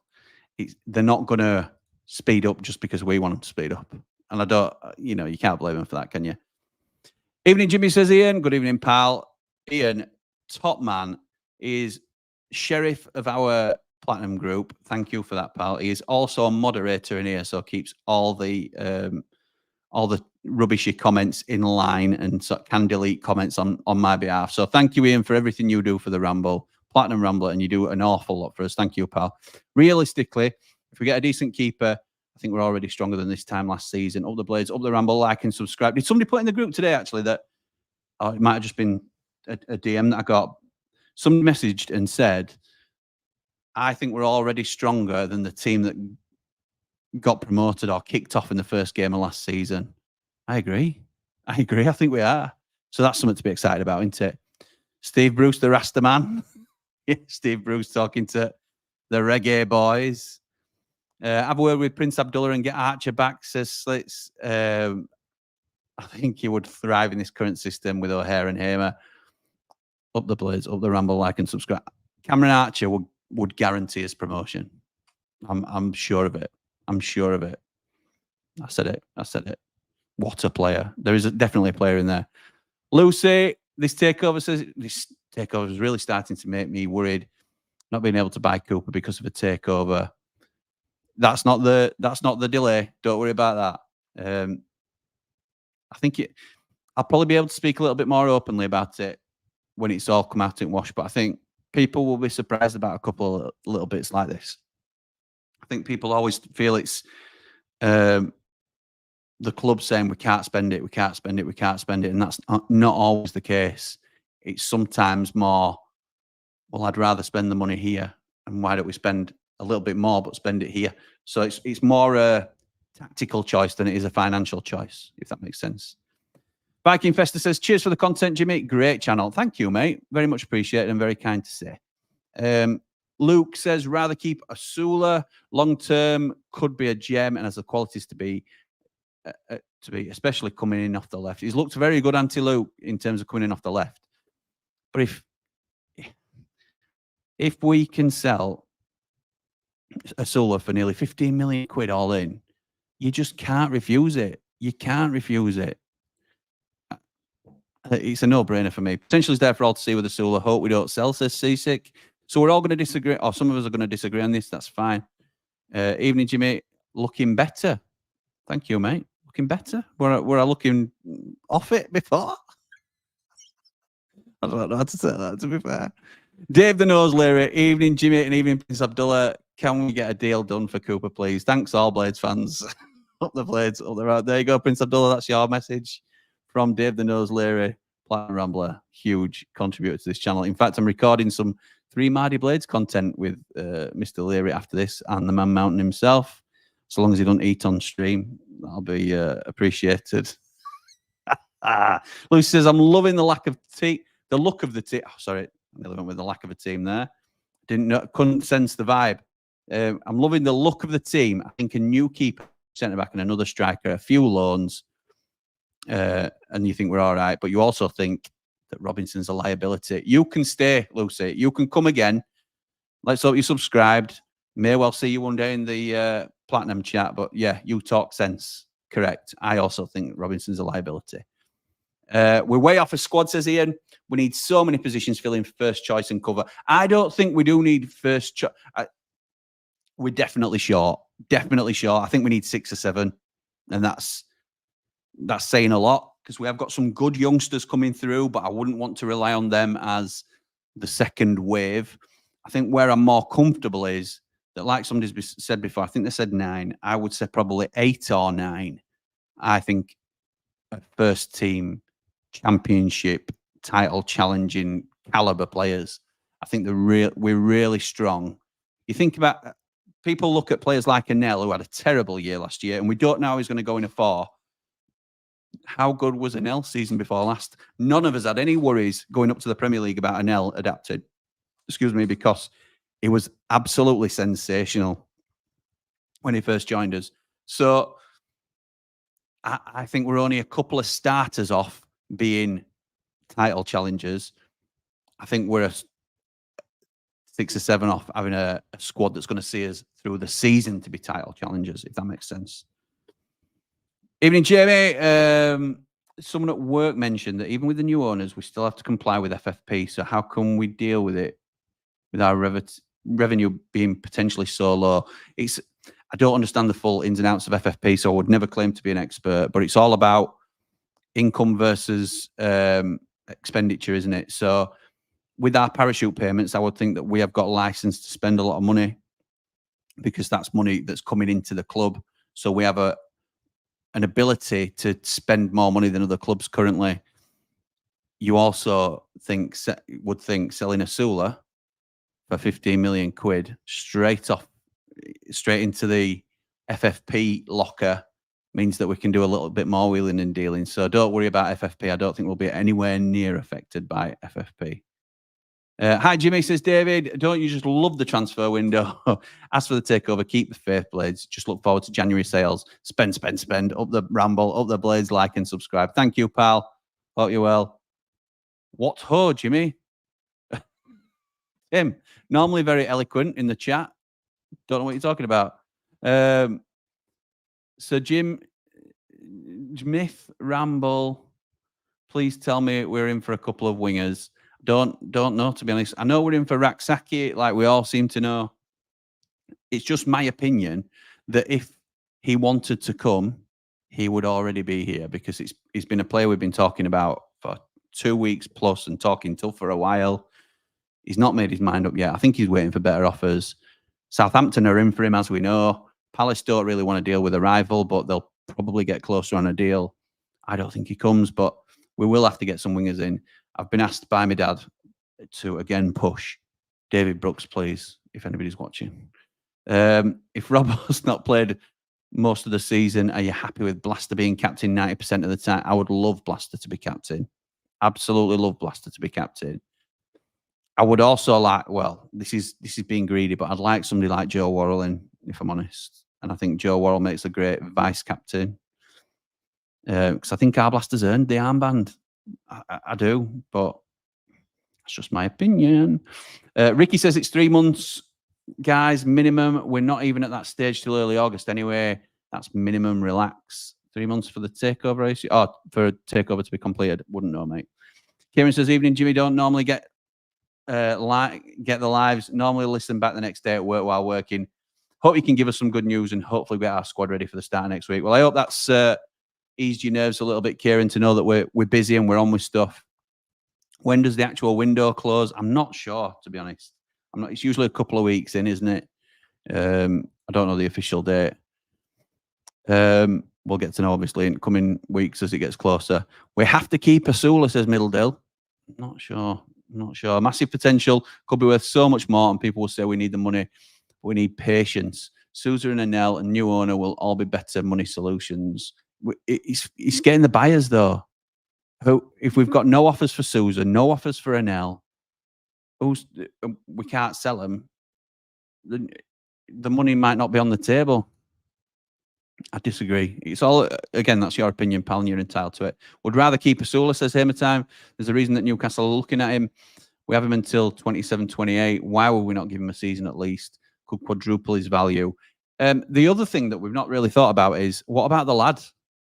they're not going to speed up just because we want them to speed up, and I don't. You can't blame them for that, can you? Evening, Jimmy, says Ian. Good evening, pal. Ian, top man, is sheriff of our platinum group. Thank you for that, pal. He is also a moderator in here, so keeps all the rubbishy comments in line and can delete comments on my behalf. So thank you, Ian, for everything you do for the Ramble, Platinum Rambler, and you do an awful lot for us. Thank you, pal. Realistically, if we get a decent keeper, I think we're already stronger than this time last season. Up the blades, up the Ramble, like and subscribe. Did somebody put in the group today, actually, that it might have just been a DM that I got? Somebody messaged and said, I think we're already stronger than the team that got promoted or kicked off in the first game of last season. I agree. I think we are. So that's something to be excited about, isn't it? Steve Bruce, the Rasta man. Steve Bruce talking to the reggae boys. Have a word with Prince Abdullah and get Archer back, says Slits. I think he would thrive in this current system with O'Hare and Hamer. Up the Blades, up the Ramble, like and subscribe. Cameron Archer would guarantee his promotion. I'm sure of it. I'm sure of it. I said it. What a player. There is definitely a player in there. Lucy, this takeover is really starting to make me worried. Not being able to buy Cooper because of a takeover. That's not the delay. Don't worry about that. I think I'll probably be able to speak a little bit more openly about it when it's all come out in wash. But I think people will be surprised about a couple of little bits like this. I think people always feel it's the club saying we can't spend it, and that's not always the case. It's sometimes more, well, I'd rather spend the money here, and why don't we spend a little bit more but spend it here? So it's more a tactical choice than it is a financial choice, if that makes sense. Viking Fester says, cheers for the content, Jimmy. Great channel. Thank you, mate. Very much appreciated and very kind to say. Luke says, rather keep Osula. Long-term could be a gem and has the qualities to be, especially coming in off the left. He's looked very good, Luke, in terms of coming in off the left. But if we can sell Osula for nearly 15 million quid all in, you just can't refuse it. You can't refuse it. It's a no-brainer for me. Potential is there for all to see with Osula. Hope we don't sell, says Seasick. So we're all going to disagree, or some of us are going to disagree on this. That's fine. Evening, Jimmy. Looking better. Thank you, mate. Looking better. Were I looking off it before? I don't know how to say that, to be fair. Dave the Nose Leary. Evening, Jimmy, and evening, Prince Abdullah. Can we get a deal done for Cooper, please? Thanks, all Blades fans. Up the Blades, up the right. There you go, Prince Abdullah. That's your message from Dave the Nose Leary, Platinum Rambler. Huge contributor to this channel. In fact, I'm recording some 3 Mardy Blades content with Mr. Leary after this and the Man Mountain himself. So long as he don't eat on stream, that'll be appreciated. Lucy says, I'm loving the lack of the look of the team. Oh, sorry, I nearly went with the lack of a team there. Couldn't sense the vibe. I'm loving the look of the team. I think a new keeper, centre back, and another striker, a few loans, and you think we're all right. But you also think that Robinson's a liability. You can stay, Lucy. You can come again. Let's hope you subscribed. May well see you one day in the Platinum chat. But yeah, you talk sense. Correct. I also think Robinson's a liability. We're way off a squad, says Ian. We need so many positions filling first choice and cover. I don't think we do need first choice. We're definitely short. Definitely short. I think we need 6 or 7. And that's saying a lot because we have got some good youngsters coming through, but I wouldn't want to rely on them as the second wave. I think where I'm more comfortable is that, like somebody's said before, I think they said 9. I would say probably 8 or 9. I think first team championship title challenging caliber players. I think we're really strong. You think about people look at players like Anel, who had a terrible year last year, and we don't know how he's going to go in a 4. How good was Anel season before last? None of us had any worries going up to the Premier League about Anel adapted. Excuse me, because he was absolutely sensational when he first joined us. So I think we're only a couple of starters off being title challengers. I think we're a 6 or 7 off having a squad that's going to see us through the season to be title challengers, if that makes sense. Evening, Jamie. Someone at work mentioned that even with the new owners, we still have to comply with FFP. So how can we deal with it with our revenue being potentially so low? I don't understand the full ins and outs of FFP, so I would never claim to be an expert, but it's all about income versus expenditure, isn't it? So with our parachute payments, I would think that we have got a license to spend a lot of money because that's money that's coming into the club. So we have an ability to spend more money than other clubs currently. You also would think selling Osula for 15 million quid straight into the FFP locker means that we can do a little bit more wheeling and dealing. So don't worry about FFP. I don't think we'll be anywhere near affected by FFP. Hi, Jimmy, says David. Don't you just love the transfer window? As for the takeover, keep the faith, Blades. Just look forward to January sales. Spend, spend, spend. Up the Ramble, up the Blades, like and subscribe. Thank you, pal. Hope you well. What ho, Jimmy? Tim, normally very eloquent in the chat. Don't know what you're talking about. So, Smith, Ramble, please tell me we're in for a couple of wingers. Don't know, to be honest. I know we're in for Raksaki, like we all seem to know. It's just my opinion that if he wanted to come, he would already be here, because he's been a player we've been talking about for 2 weeks plus and talking to for a while. He's not made his mind up yet. I think he's waiting for better offers. Southampton are in for him, as we know. Palace don't really want to deal with a rival, but they'll probably get closer on a deal. I don't think he comes, but we will have to get some wingers in. I've been asked by my dad to again push David Brooks, please, if anybody's watching. If Robbo's not played most of the season, are you happy with Blaster being captain 90% of the time? I would love Blaster to be captain. Absolutely love Blaster to be captain. I would also like, well, this is being greedy, but I'd like somebody like Joe Worrell in, if I'm honest. And I think Joe Worrell makes a great vice captain. Because I think our Blaster's earned the armband. I do, but that's just my opinion. Ricky says it's 3 months, guys, minimum. We're not even at that stage till early August anyway. That's minimum. Relax. 3 months for the takeover. Oh, for a takeover to be completed. Wouldn't know, mate. Kieran says, evening, Jimmy. Don't normally get the lives. Normally listen back the next day at work while working. Hope you can give us some good news and hopefully get our squad ready for the start of next week. Well, I hope that's eased your nerves a little bit, Kieran, to know that we're busy and we're on with stuff. When does the actual window close? I'm not sure, to be honest. It's usually a couple of weeks in, isn't it? I don't know the official date. We'll get to know, obviously, in coming weeks as it gets closer. We have to keep Osula, says Middledale. Not sure. Massive potential. Could be worth so much more, and people will say we need the money. We need patience. Sousa and Anel and new owner will all be better money solutions. It's getting the buyers, though. If we've got no offers for Sousa, no offers for Anel, we can't sell them, the money might not be on the table. I disagree. It's all, again, that's your opinion, pal, and you're entitled to it. Would rather keep Osula, says Time. There's a reason that Newcastle are looking at him. We have him until 27, 28. Why would we not give him a season at least? Could quadruple his value. The other thing that we've not really thought about is, what about the lad?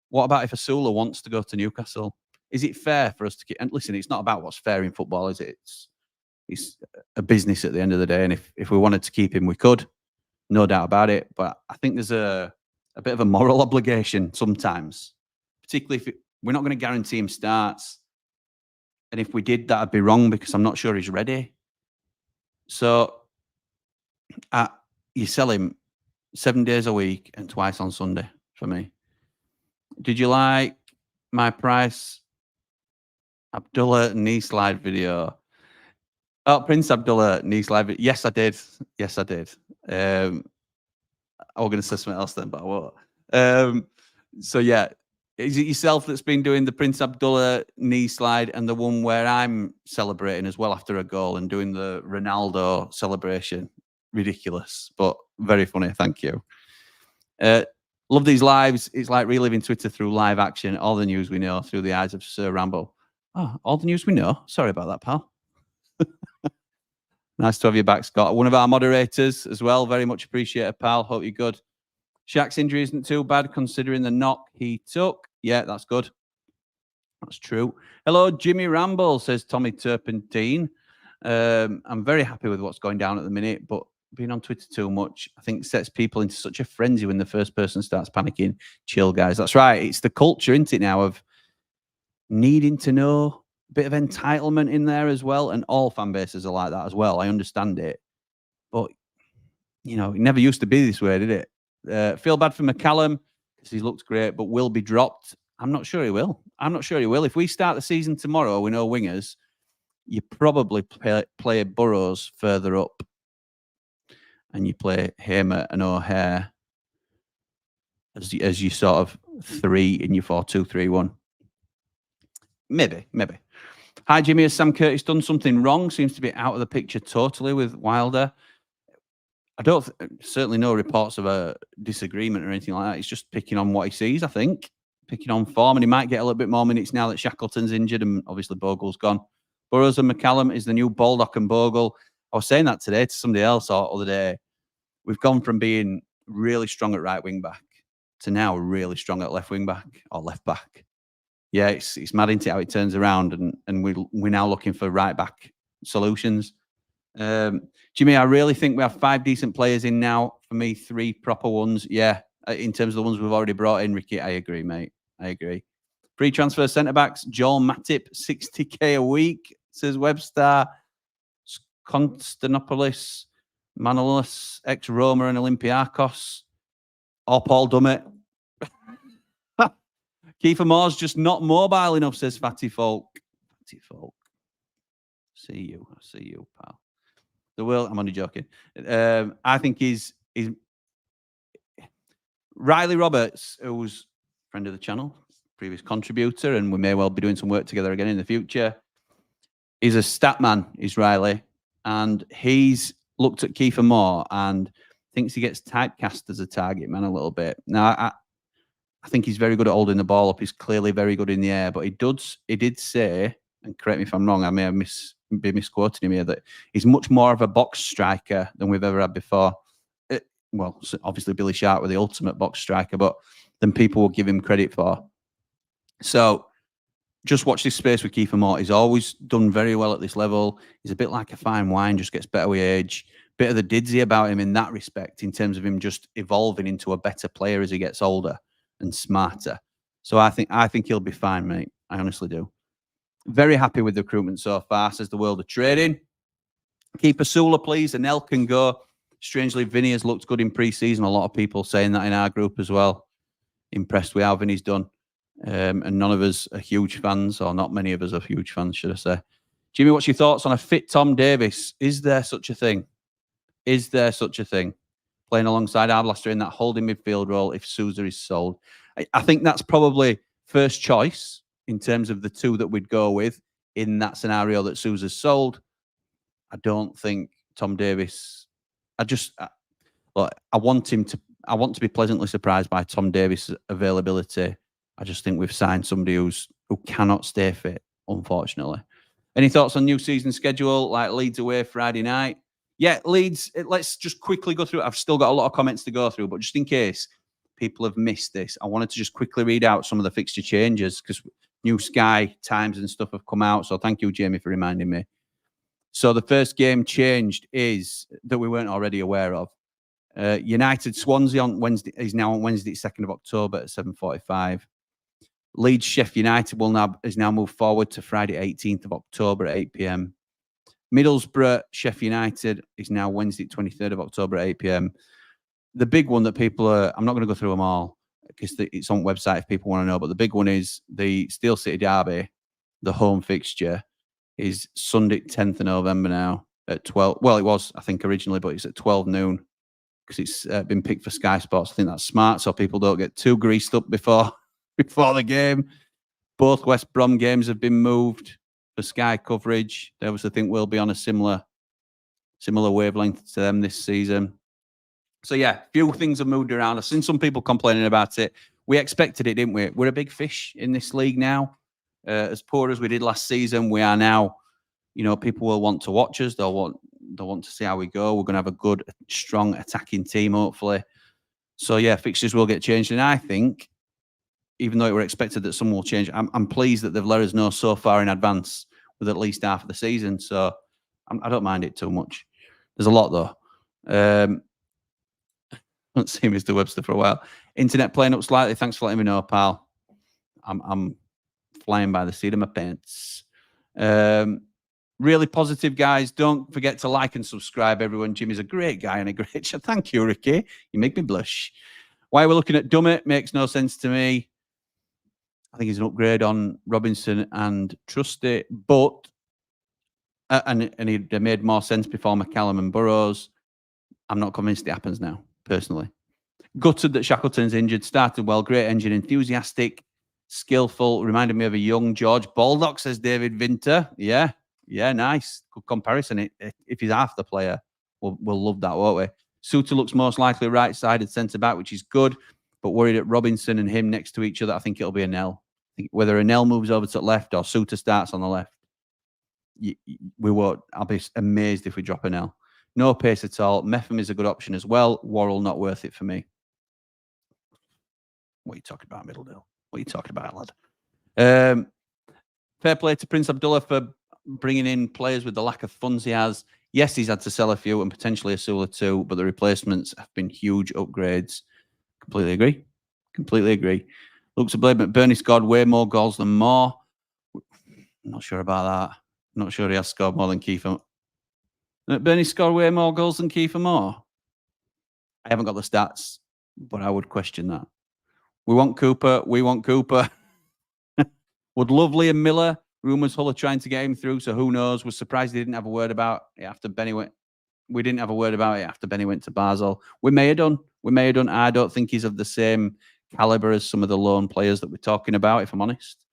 What about if Osula wants to go to Newcastle? Is it fair for us to keep? And listen, it's not about what's fair in football, is it? It's a business at the end of the day. And if we wanted to keep him, we could. No doubt about it. But I think there's a bit of a moral obligation sometimes, particularly if we're not going to guarantee him starts. And if we did, that'd be wrong, because I'm not sure he's ready. So you sell him 7 days a week and twice on Sunday for me. Did you like my Price Abdullah knee slide video? Oh, Prince Abdullah knee slide. Yes, I did. Yes, I did. I was going to say something else then, but I won't. So yeah, is it yourself that's been doing the Prince Abdullah knee slide and the one where I'm celebrating as well after a goal and doing the Ronaldo celebration? Ridiculous, but very funny. Thank you. Love these lives. It's like reliving Twitter through live action. All the news we know through the eyes of Sir Ramble. Oh, all the news we know. Sorry about that, pal. Nice to have you back, Scott. One of our moderators as well. Very much appreciated, pal. Hope you're good. Shaq's injury isn't too bad considering the knock he took. Yeah, that's good. That's true. Hello, Jimmy Ramble, says Tommy Turpentine. I'm very happy with what's going down at the minute, but being on Twitter too much, I think, sets people into such a frenzy when the first person starts panicking. Chill, guys. That's right. It's the culture, isn't it, now, of needing to know. Bit of entitlement in there as well, and all fan bases are like that as well. I understand it, but it never used to be this way, did it? Feel bad for McCallum because he looked great, but will be dropped. I'm not sure he will. If we start the season tomorrow with no wingers, you probably play Burrows further up, and you play Hamer and O'Hare as you sort of 3 in your 4-2-3-1. Maybe. Hi, Jimmy. Has Sam Curtis done something wrong? Seems to be out of the picture totally with Wilder. I don't, certainly no reports of a disagreement or anything like that. He's just picking on what he sees, I think. Picking on form, and he might get a little bit more minutes now that Shackleton's injured and obviously Bogle's gone. Burrows and McCallum is the new Baldock and Bogle. I was saying that today to somebody else the other day. We've gone from being really strong at right wing back to now really strong at left wing back or left back. Yeah, it's mad into how it turns around, and we're now looking for right back solutions. Jimmy, I really think we have 5 decent players in now. For me, 3 proper ones. Yeah, in terms of the ones we've already brought in, Ricky, I agree, mate. I agree. Free transfer centre backs, Joel Matip, 60k a week, says Webster. Constantinopolis, Manolis, ex-Roma and Olympiacos, or Paul Dummett. Kiefer Moore's just not mobile enough, says Fatty Folk. Fatty Folk. See you, pal. The world, I'm only joking. I think he's Riley Roberts, who's a friend of the channel, previous contributor, and we may well be doing some work together again in the future. He's a stat man, is Riley, and he's looked at Kiefer Moore and thinks he gets typecast as a target man a little bit. Now, I think he's very good at holding the ball up. He's clearly very good in the air, but he did say, and correct me if I'm wrong, I may have be misquoting him here, that he's much more of a box striker than we've ever had before. Well, obviously Billy Sharp was the ultimate box striker, but than people will give him credit for. So just watch this space with Kiefer Moore. He's always done very well at this level. He's a bit like a fine wine, just gets better with age. Bit of the Didsy about him in that respect, in terms of him just evolving into a better player as he gets older and smarter. So I think he'll be fine, mate. I honestly do. Very happy with the recruitment so far, says the world of trading. Keep Osula, please. And El can go. Strangely, Vinny has looked good in pre-season. A lot of people saying that in our group as well. Impressed with how Vinny's done. And none of us are huge fans, or not many of us are huge fans, should I say. Jimmy, what's your thoughts on a fit Tom Davis? Is there such a thing? Is there such a thing? Playing alongside Ardlaster in that holding midfield role if Sousa is sold. I think that's probably first choice in terms of the 2 that we'd go with in that scenario that Sousa's sold. I don't think Tom Davis... I want to be pleasantly surprised by Tom Davis' availability. I just think we've signed somebody who cannot stay fit, unfortunately. Any thoughts on new season schedule, like Leeds away Friday night? Yeah, Leeds, let's just quickly go through it. I've still got a lot of comments to go through, but just in case people have missed this, I wanted to just quickly read out some of the fixture changes because new Sky times and stuff have come out. So thank you, Jamie, for reminding me. So the first game changed is that we weren't already aware of. United Swansea on Wednesday is now on Wednesday, 2nd of October at 7:45. Leeds Sheffield United is now moved forward to Friday, 18th of October at 8 p.m. Middlesbrough Sheffield United is now Wednesday, 23rd of October at 8 p.m. The big one that people are, I'm not going to go through them all because it's on the website if people want to know, but the big one is the Steel City Derby, the home fixture, is Sunday, 10th of November now at 12. Well, it was, I think, originally, but it's at 12 noon because it's been picked for Sky Sports. I think that's smart so people don't get too greased up before the game. Both West Brom games have been moved for Sky coverage. They obviously think we'll be on a similar wavelength to them this season. So yeah, few things have moved around. I've seen some people complaining about it. We expected it, didn't we? We're a big fish in this league now. As poor as we did last season, we are now, people will want to watch us. They'll want to see how we go. We're going to have a good, strong attacking team, hopefully. So yeah, fixtures will get changed. And I think, even though it were expected that some will change, I'm pleased that they've let us know so far in advance with at least half of the season. So I don't mind it too much. There's a lot though. I haven't seen Mr. Webster for a while. Internet playing up slightly. Thanks for letting me know, pal. I'm flying by the seat of my pants. Really positive, guys. Don't forget to like and subscribe, everyone. Jimmy's a great guy and a great chat. Thank you, Ricky. You make me blush. Why we're looking at Dummett makes no sense to me. I think he's an upgrade on Robinson and Trusty, but and he made more sense before McCallum and Burrows. I'm not convinced it happens now, personally. Gutted that Shackleton's injured. Started well. Great engine. Enthusiastic. skillful, reminded me of a young George Baldock, says David Vinter. Yeah, nice. Good comparison. If he's half the player, we'll love that, won't we? Suter looks most likely right-sided centre-back, which is good, but worried at Robinson and him next to each other. I think it'll be a Nell. I think whether a Nell moves over to the left or Suter starts on the left, we won't. I'll be amazed if we drop a Nell. No pace at all. Meffam is a good option as well. Worrell, not worth it for me. What are you talking about, Middledale? What are you talking about, lad? Fair play to Prince Abdullah for bringing in players with the lack of funds he has. Yes, he's had to sell a few and potentially Osula too, but the replacements have been huge upgrades. Completely agree. Looks a blade, but Bernie scored way more goals than Moore. Not sure about that. Not sure he has scored more than Kiefer. Bernie scored way more goals than Kiefer Moore. I haven't got the stats, but I would question that. We want Cooper. Would love Liam Miller. Rumours Hull are trying to get him through, so who knows? Was surprised they didn't have a word about it after Benny went. We didn't have a word about it after Benny went to Basel. We may have done. I don't think he's of the same caliber as some of the lone players that we're talking about, if I'm honest.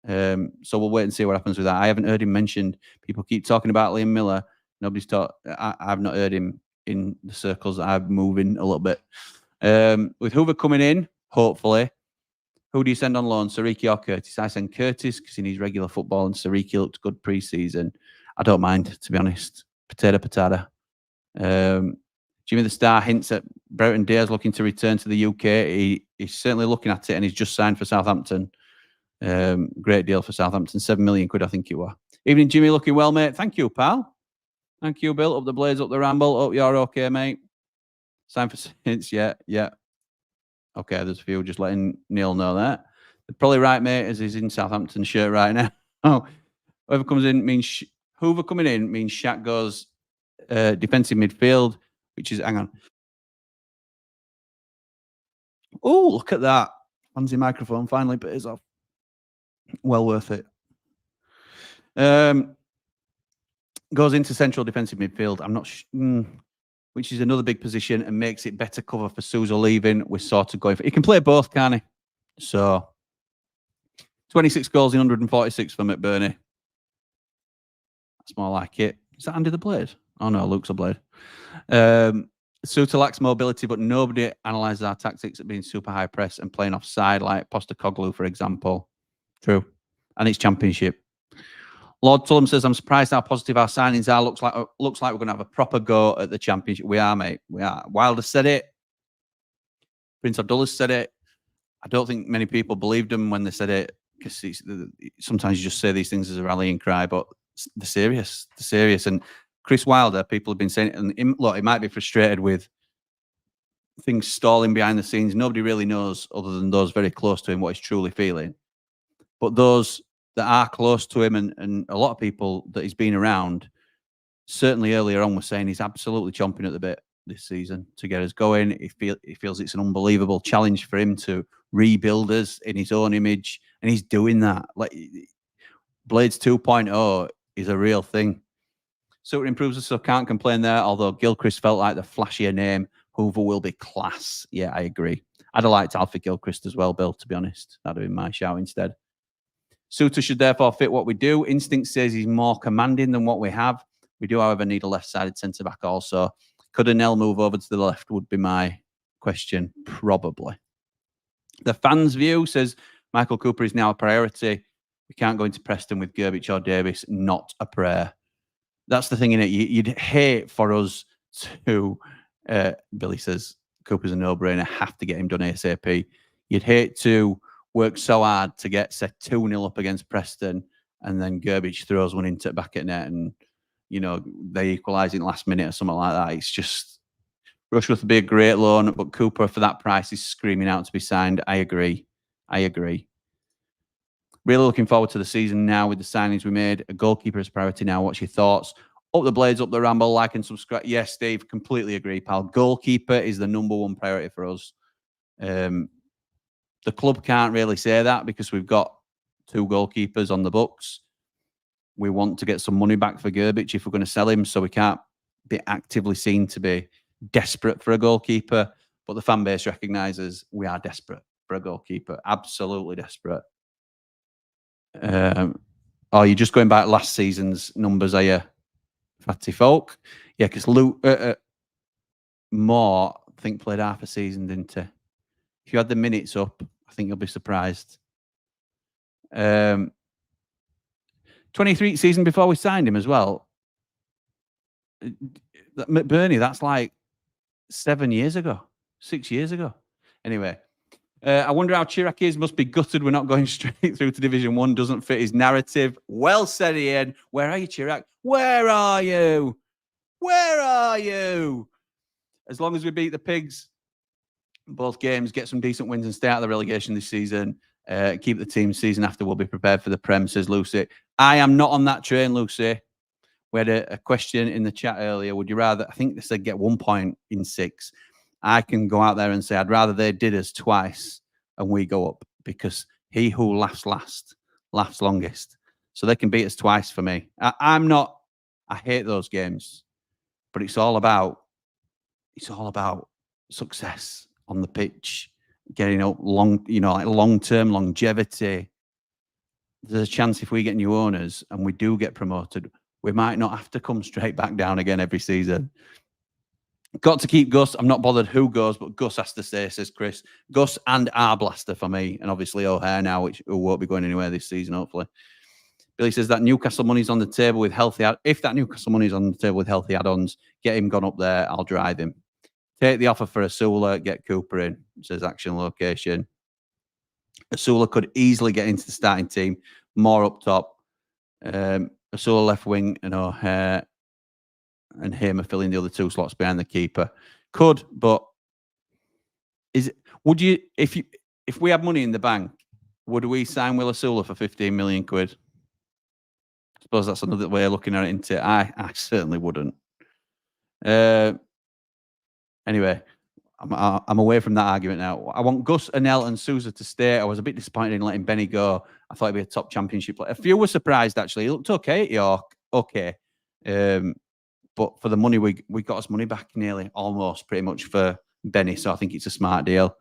So we'll wait and see what happens with that. I haven't heard him mentioned. People keep talking about Liam Miller. Nobody's talked. I've not heard him in the circles that I'm moving a little bit. With Hoover coming in, hopefully. Who do you send on loan, Sariki or Curtis? I send Curtis because he needs regular football, and Sariki looked good pre-season. I don't mind, to be honest. Potato. Jimmy the Star hints at Broughton Dares looking to return to the UK. He's certainly looking at it, and he's just signed for Southampton. Great deal for Southampton. 7 million quid, I think it was. Evening, Jimmy. Looking well, mate. Thank you, pal. Thank you, Bill. Up the Blades, up the Ramble. Hope you're okay, mate. Sign for Saints. Yeah. Okay, there's a few just letting Neil know that. They're probably right, mate, as he's in Southampton shirt right now. Whoever comes in means Hoover coming in means Shaq goes defensive midfield, which is, hang on. Oh, look at that. Fancy microphone finally bit is off. Well worth it. Goes into central defensive midfield. I'm not which is another big position and makes it better cover for Sousa leaving. We're sort of going for. He can play both, can't he? So 26 goals in 146 for McBurney. That's more like it. Is that Andy the Blade? Oh no, Luke's a Blade. Suter lacks mobility, but nobody analyses our tactics at being super high press and playing offside like Postecoglou, for example. True. And it's championship. Lord Tullum says, I'm surprised how positive our signings are. Looks like we're going to have a proper go at the championship. We are, mate. We are. Wilder said it. Prince Abdullah said it. I don't think many people believed him when they said it, because sometimes you just say these things as a rallying cry, but they're serious. They're serious. And Chris Wilder, people have been saying it, and look, he might be frustrated with things stalling behind the scenes. Nobody really knows, other than those very close to him, what he's truly feeling. But those that are close to him and a lot of people that he's been around, certainly earlier on, were saying he's absolutely chomping at the bit this season to get us going. He feels it's an unbelievable challenge for him to rebuild us in his own image, and he's doing that. Like Blades 2.0 is a real thing. So it improves us, so can't complain there. Although Gilchrist felt like the flashier name. Hoover will be class. Yeah, I agree. I'd have liked Alfie Gilchrist as well, Bill, to be honest. That'd have been my shout instead. Suter should therefore fit what we do. Instinct says he's more commanding than what we have. We do, however, need a left-sided centre-back also. Could a Nell move over to the left would be my question. Probably. The fans' view says Michael Cooper is now a priority. We can't go into Preston with Gerbich or Davis. Not a prayer. That's the thing, innit? You'd hate for us to... Billy says Cooper's a no-brainer. Have to get him done ASAP. You'd hate to work so hard to get set 2-0 up against Preston, and then Gerbich throws one into the back at net, and they equalise in the last minute or something like that. It's just Rushworth would be a great loan, but Cooper for that price is screaming out to be signed. I agree. Really looking forward to the season now with the signings we made. A goalkeeper is priority now. What's your thoughts? Up the Blades, up the Ramble, like and subscribe. Yes, Steve, completely agree, pal. Goalkeeper is the number one priority for us. The club can't really say that because we've got 2 goalkeepers on the books. We want to get some money back for Gerbich if we're going to sell him, so we can't be actively seen to be desperate for a goalkeeper. But the fan base recognises we are desperate for a goalkeeper. Absolutely desperate. Oh, you're just going back last season's numbers, are you, Fatty folk? Yeah, because Luke Moore, I think, played half a season, didn't he? If you had the minutes up, I think you'll be surprised. 23 season before we signed him as well. McBurney, that's like 7 years ago, 6 years ago. Anyway, I wonder how Chirac is. Must be gutted we're not going straight through to Division 1. Doesn't fit his narrative. Well said, Ian. Where are you, Chirac? Where are you? Where are you? As long as we beat the Pigs, both games, get some decent wins and stay out of the relegation this season, keep the team season after, we'll be prepared for the Prem, says Lucy. I am not on that train, Lucy. We had a question in the chat earlier. Would you rather, I think they said get 1 point in 6. I can go out there and say I'd rather they did us twice and we go up, because he who laughs last laughs longest. So they can beat us twice for me. I hate those games, but it's all about success on the pitch, getting up long-term longevity. There's a chance if we get new owners and we do get promoted, we might not have to come straight back down again every season. Got to keep Gus. I'm not bothered who goes, but Gus has to stay, says Chris. Gus and Arblaster for me, and obviously O'Hare now, who won't be going anywhere this season, hopefully. Billy says that Newcastle money's on the table with healthy. If that Newcastle money's on the table with healthy add-ons, get him gone up there. I'll drive him. Take the offer for Osula. Get Cooper in, says Action Location. Osula could easily get into the starting team. More up top. Osula left wing and O'Hare and Hamer filling the other 2 slots behind the keeper. Could, but would you, if we had money in the bank, would we sign Will Osula for 15 million quid? I suppose that's another way of looking at it, isn't it? I certainly wouldn't. Anyway, I'm away from that argument now. I want Gus, Anel, and Sousa to stay. I was a bit disappointed in letting Benny go. I thought he'd be a top championship player. A few were surprised, actually. He looked okay at York. Okay. But for the money, we got us money back nearly, almost, pretty much for Benny. So I think it's a smart deal.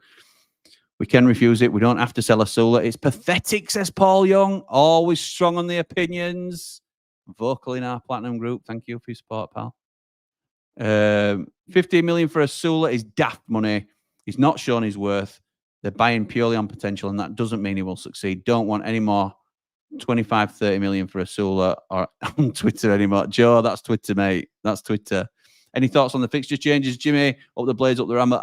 We can refuse it. We don't have to sell Osula. It's pathetic, says Paul Young. Always strong on the opinions. Vocal in our platinum group. Thank you for your support, pal. 15 million for Osula is daft money. He's not shown his worth. They're buying purely on potential, and that doesn't mean he will succeed. Don't want any more 25, 30 million for Osula or on Twitter anymore. Joe, that's Twitter, mate. That's Twitter. Any thoughts on the fixture changes, Jimmy? Up the Blades, up the Ramble.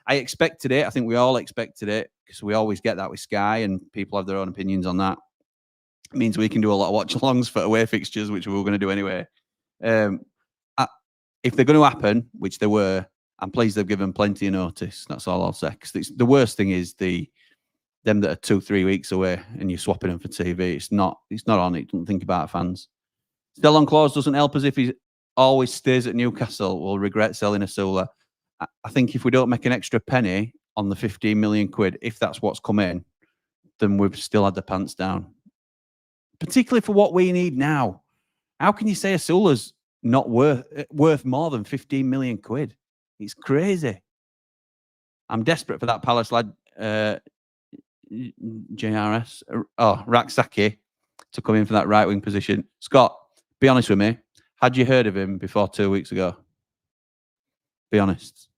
I expected it. I think we all expected it, because we always get that with Sky, and people have their own opinions on that. It means we can do a lot of watch-alongs for away fixtures, which we were going to do anyway. If they're going to happen, which they were, I'm pleased they've given plenty of notice. That's all I'll say. Because the worst thing is them that are 2-3 weeks away and you're swapping them for TV. It's not on it. Don't think about fans. Sell-on clause doesn't help us if he always stays at Newcastle. We'll regret selling Osula. I think if we don't make an extra penny on the 15 million quid, if that's what's come in, then we've still had the pants down. Particularly for what we need now. How can you say Osula's not worth more than 15 million quid? It's crazy. I'm desperate for that Palace lad, JRS. Raksaki to come in for that right wing position. Scott, be honest with me. Had you heard of him before 2 weeks ago? Be honest.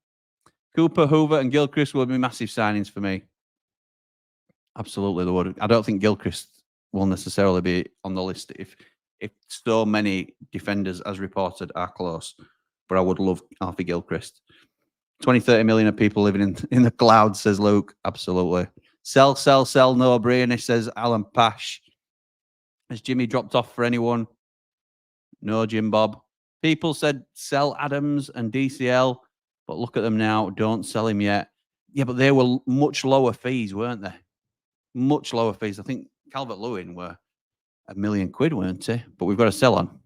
Cooper, Hoover, and Gilchrist will be massive signings for me. Absolutely, they would. I don't think Gilchrist will necessarily be on the list if so many defenders, as reported, are close. But I would love Alfie Gilchrist. 20, 30 million of people living in the clouds, says Luke. Absolutely. Sell, no brainer, says Alan Pash. Has Jimmy dropped off for anyone? No, Jim Bob. People said sell Adams and DCL, but look at them now. Don't sell him yet. Yeah, but they were much lower fees, weren't they? Much lower fees. I think Calvert-Lewin were £1 million, weren't they? But we've got to sell on.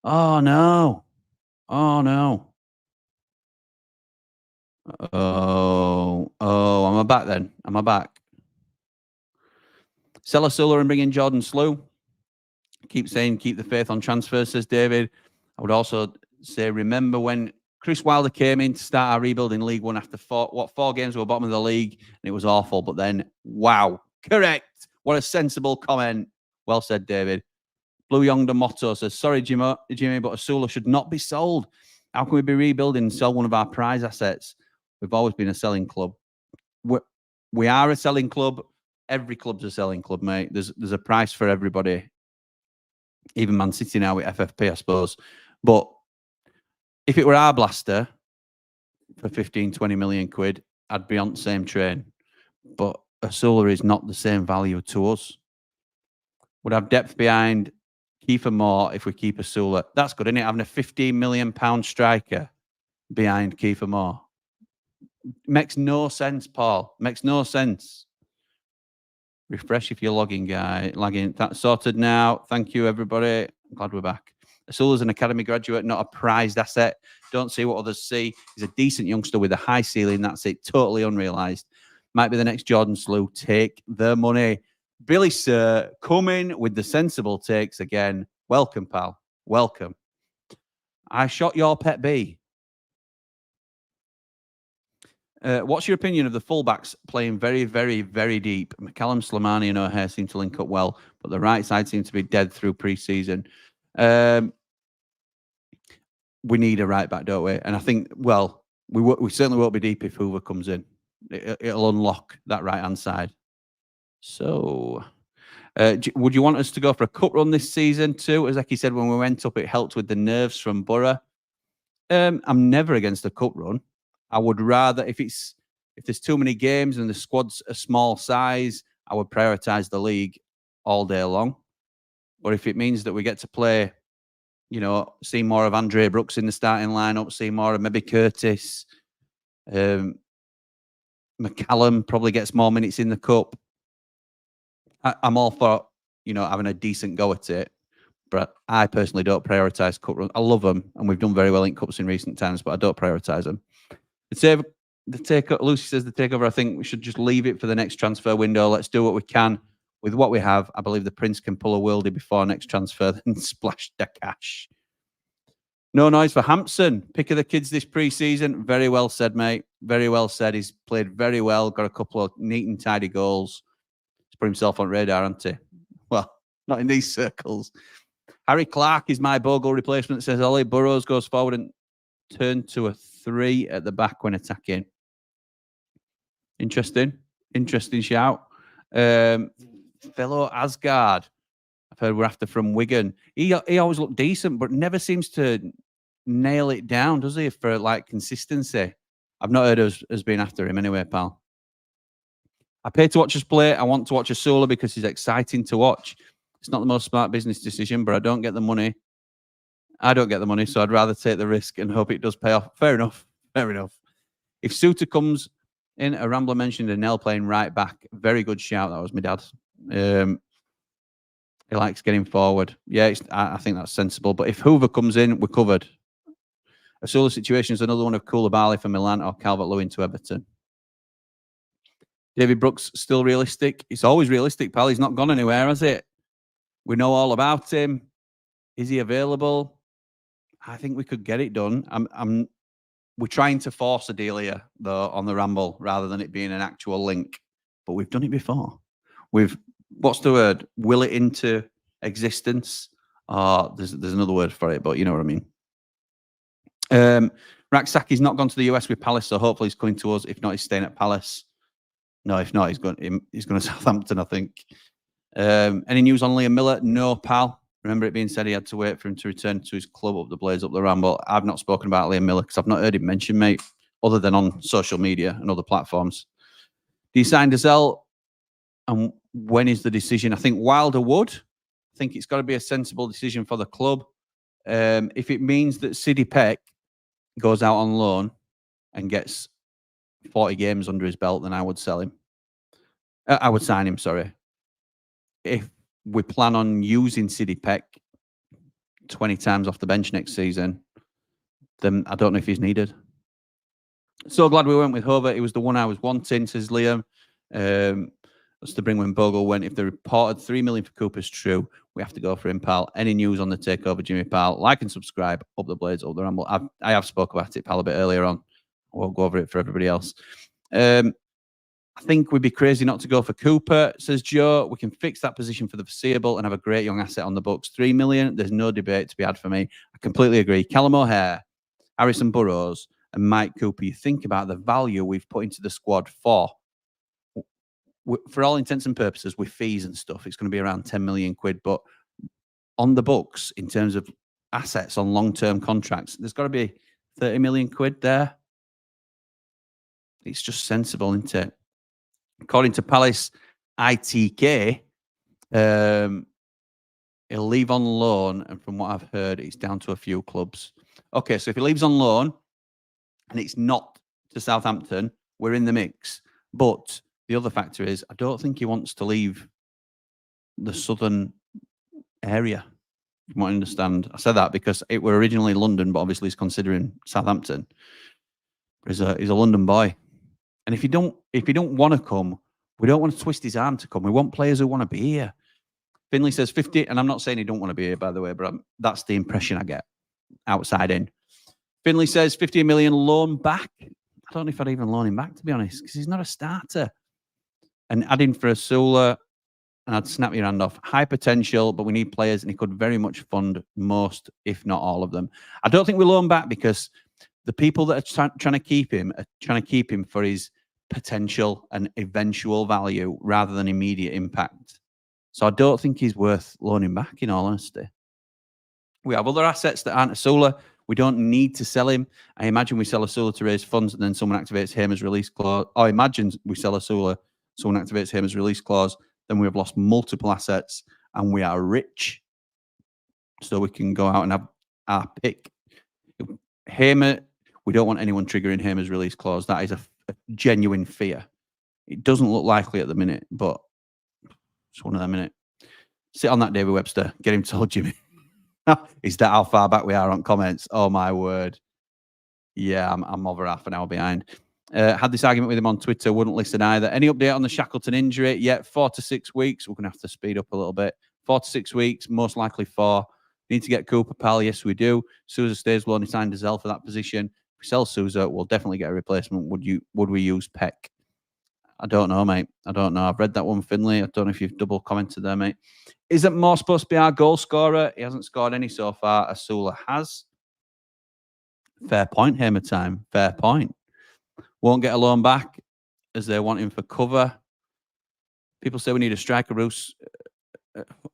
Oh, no. Oh, no. Oh, am I back then? Am I back? Sell Osula and bring in Jordan Slew. Keep saying keep the faith on transfers, says David. I would also say remember when Chris Wilder came in to start our rebuild in League One after 4 games we were bottom of the league, and it was awful. But then, wow, correct. What a sensible comment. Well said, David. Blue Yonder Motto says, sorry, Jimmy, but Osula should not be sold. How can we be rebuilding and sell one of our prize assets? We've always been a selling club. We are a selling club. Every club's a selling club, mate. There's a price for everybody. Even Man City now with FFP, I suppose. But if it were our blaster for 15, 20 million quid, I'd be on the same train. But Osula is not the same value to us. Would have depth behind Kiefer Moore if we keep Osula. That's good, isn't it? Having a £15 million striker behind Kiefer Moore. Makes no sense, Paul. Makes no sense. Refresh if you're lagging. That's sorted now. Thank you, everybody. I'm glad we're back. Osula's an academy graduate, not a prized asset. Don't see what others see. He's a decent youngster with a high ceiling. That's it. Totally unrealised. Might be the next Jordan Slew. Take the money. Billy Sir coming with the sensible takes again. Welcome, pal. Welcome. I shot your pet bee. What's your opinion of the fullbacks playing very, very, very deep? McCallum, Slimani and O'Hare seem to link up well, but the right side seems to be dead through pre-season. We need a right back, don't we? And I think, well, we certainly won't be deep if Hoover comes in. It'll unlock that right-hand side. So, would you want us to go for a cup run this season too? As Eki said, when we went up, it helped with the nerves from Borough. I'm never against a cup run. I would rather, if there's too many games and the squad's a small size, I would prioritise the league all day long. But if it means that we get to play, you know, see more of Andre Brooks in the starting lineup, see more of maybe Curtis, McCallum probably gets more minutes in the cup. I'm all for, you know, having a decent go at it. But I personally don't prioritise cup runs. I love them, and we've done very well in cups in recent times, but I don't prioritise them. Lucy says the takeover, I think we should just leave it for the next transfer window. Let's do what we can with what we have. I believe the Prince can pull a worldie before next transfer, then splash the cash. No noise for Hampson. Pick of the kids this pre-season. Very well said, mate. Very well said. He's played very well. Got a couple of neat and tidy goals. He's put himself on radar, hasn't he? Well, not in these circles. Harry Clark is my Bogle replacement. Says Ollie Burrows goes forward and turn to a 3 at the back when attacking. Interesting shout. Fellow Asgard. I've heard we're after from Wigan. He always looked decent, but never seems to nail it down, does he? For like consistency. I've not heard us being after him anyway, pal. I pay to watch us play. I want to watch Osula because he's exciting to watch. It's not the most smart business decision, but I don't get the money. So I'd rather take the risk and hope it does pay off. Fair enough. If Suter comes in, a Rambler mentioned Anel playing right back. Very good shout. That was my dad. He likes getting forward. Yeah, I think that's sensible. But if Hoover comes in, we're covered. Osula situation is another one of Koulibaly for Milan or Calvert-Lewin to Everton. David Brooks still realistic? It's always realistic, pal. He's not gone anywhere, has it? We know all about him. Is he available? I think we could get it done. We're trying to force a deal here, though, on the Ramble rather than it being an actual link. But we've done it before. What's the word? Will it into existence? There's another word for it, but you know what I mean. Raksaki's not gone to the US with Palace, so hopefully he's coming to us. If not, he's staying at Palace. No, if not, he's going to Southampton, I think. Any news on Liam Miller? No, pal. Remember it being said he had to wait for him to return to his club up the Blades, up the Ramble. I've not spoken about Liam Miller because I've not heard him mentioned, mate, other than on social media and other platforms. Do you sign Dazelle? And when is the decision? I think Wilder would. I think it's got to be a sensible decision for the club. If it means that Sidney Peck goes out on loan and gets 40 games under his belt, then I would sell him. I would sign him, sorry. If we plan on using Sidney Peck 20 times off the bench next season, then I don't know if he's needed. So glad we went with Hoover. It was the one I was wanting, says Liam. That's to bring when Bogle went. If the reported 3 million for Cooper's true, we have to go for him, pal. Any news on the takeover, Jimmy, pal? Like and subscribe. Up the Blades, up the Ramble. I have spoke about it, pal, a bit earlier on. I won't go over it for everybody else. I think we'd be crazy not to go for Cooper, says Joe. We can fix that position for the foreseeable and have a great young asset on the books. 3 million, there's no debate to be had for me. I completely agree. Callum O'Hare, Harrison Burrows, and Mike Cooper. You think about the value we've put into the squad for all intents and purposes, with fees and stuff, it's going to be around 10 million quid. But on the books, in terms of assets on long-term contracts, there's got to be 30 million quid there. It's just sensible, isn't it? According to Palace ITK, he'll leave on loan, and from what I've heard, it's down to a few clubs. Okay, so if he leaves on loan and it's not to Southampton, we're in the mix. But the other factor is, I don't think he wants to leave the southern area. You might understand. I said that because it were originally London, but obviously he's considering Southampton. He's a London boy. And if you don't want to come, we don't want to twist his arm to come. We want players who want to be here. Finley says 50, and I'm not saying he don't want to be here, by the way, but that's the impression I get outside in. Finley says 15 million loan back. I don't know if I'd even loan him back, to be honest, because he's not a starter. And adding for Osula, and I'd snap your hand off. High potential, but we need players, and he could very much fund most, if not all of them. I don't think we loan back because the people that are trying to keep him are trying to keep him for his potential and eventual value rather than immediate impact. So I don't think he's worth loaning back, in all honesty. We have other assets that aren't Osula. We don't need to sell him. I imagine we sell Osula to raise funds and then someone activates Hamer's release clause. I imagine we sell Osula, someone activates Hamer's release clause, then we have lost multiple assets and we are rich. So we can go out and have our pick. Hamer, we don't want anyone triggering Hamer's release clause. That is a genuine fear. It doesn't look likely at the minute, but it's one of them, innit? Sit on that, David Webster. Get him told, Jimmy. Is that how far back we are on comments? Oh, my word. Yeah, I'm over half an hour behind. Had this argument with him on Twitter, wouldn't listen either. Any update on the Shackleton injury? Yeah, 4 to 6 weeks. We're going to have to speed up a little bit. 4 to 6 weeks, most likely 4. Need to get Cooper, pal. Yes, we do. Sousa stays, we'll only sign Dazelle for that position. If we sell Sousa, we'll definitely get a replacement. Would we use Peck? I don't know, mate. I don't know. I've read that one, Finley. I don't know if you've double commented there, mate. Isn't Moore supposed to be our goal scorer? He hasn't scored any so far. Osula has. Fair point, Hamer time. Fair point. Won't get a loan back as they want him for cover. People say we need a striker, Bruce,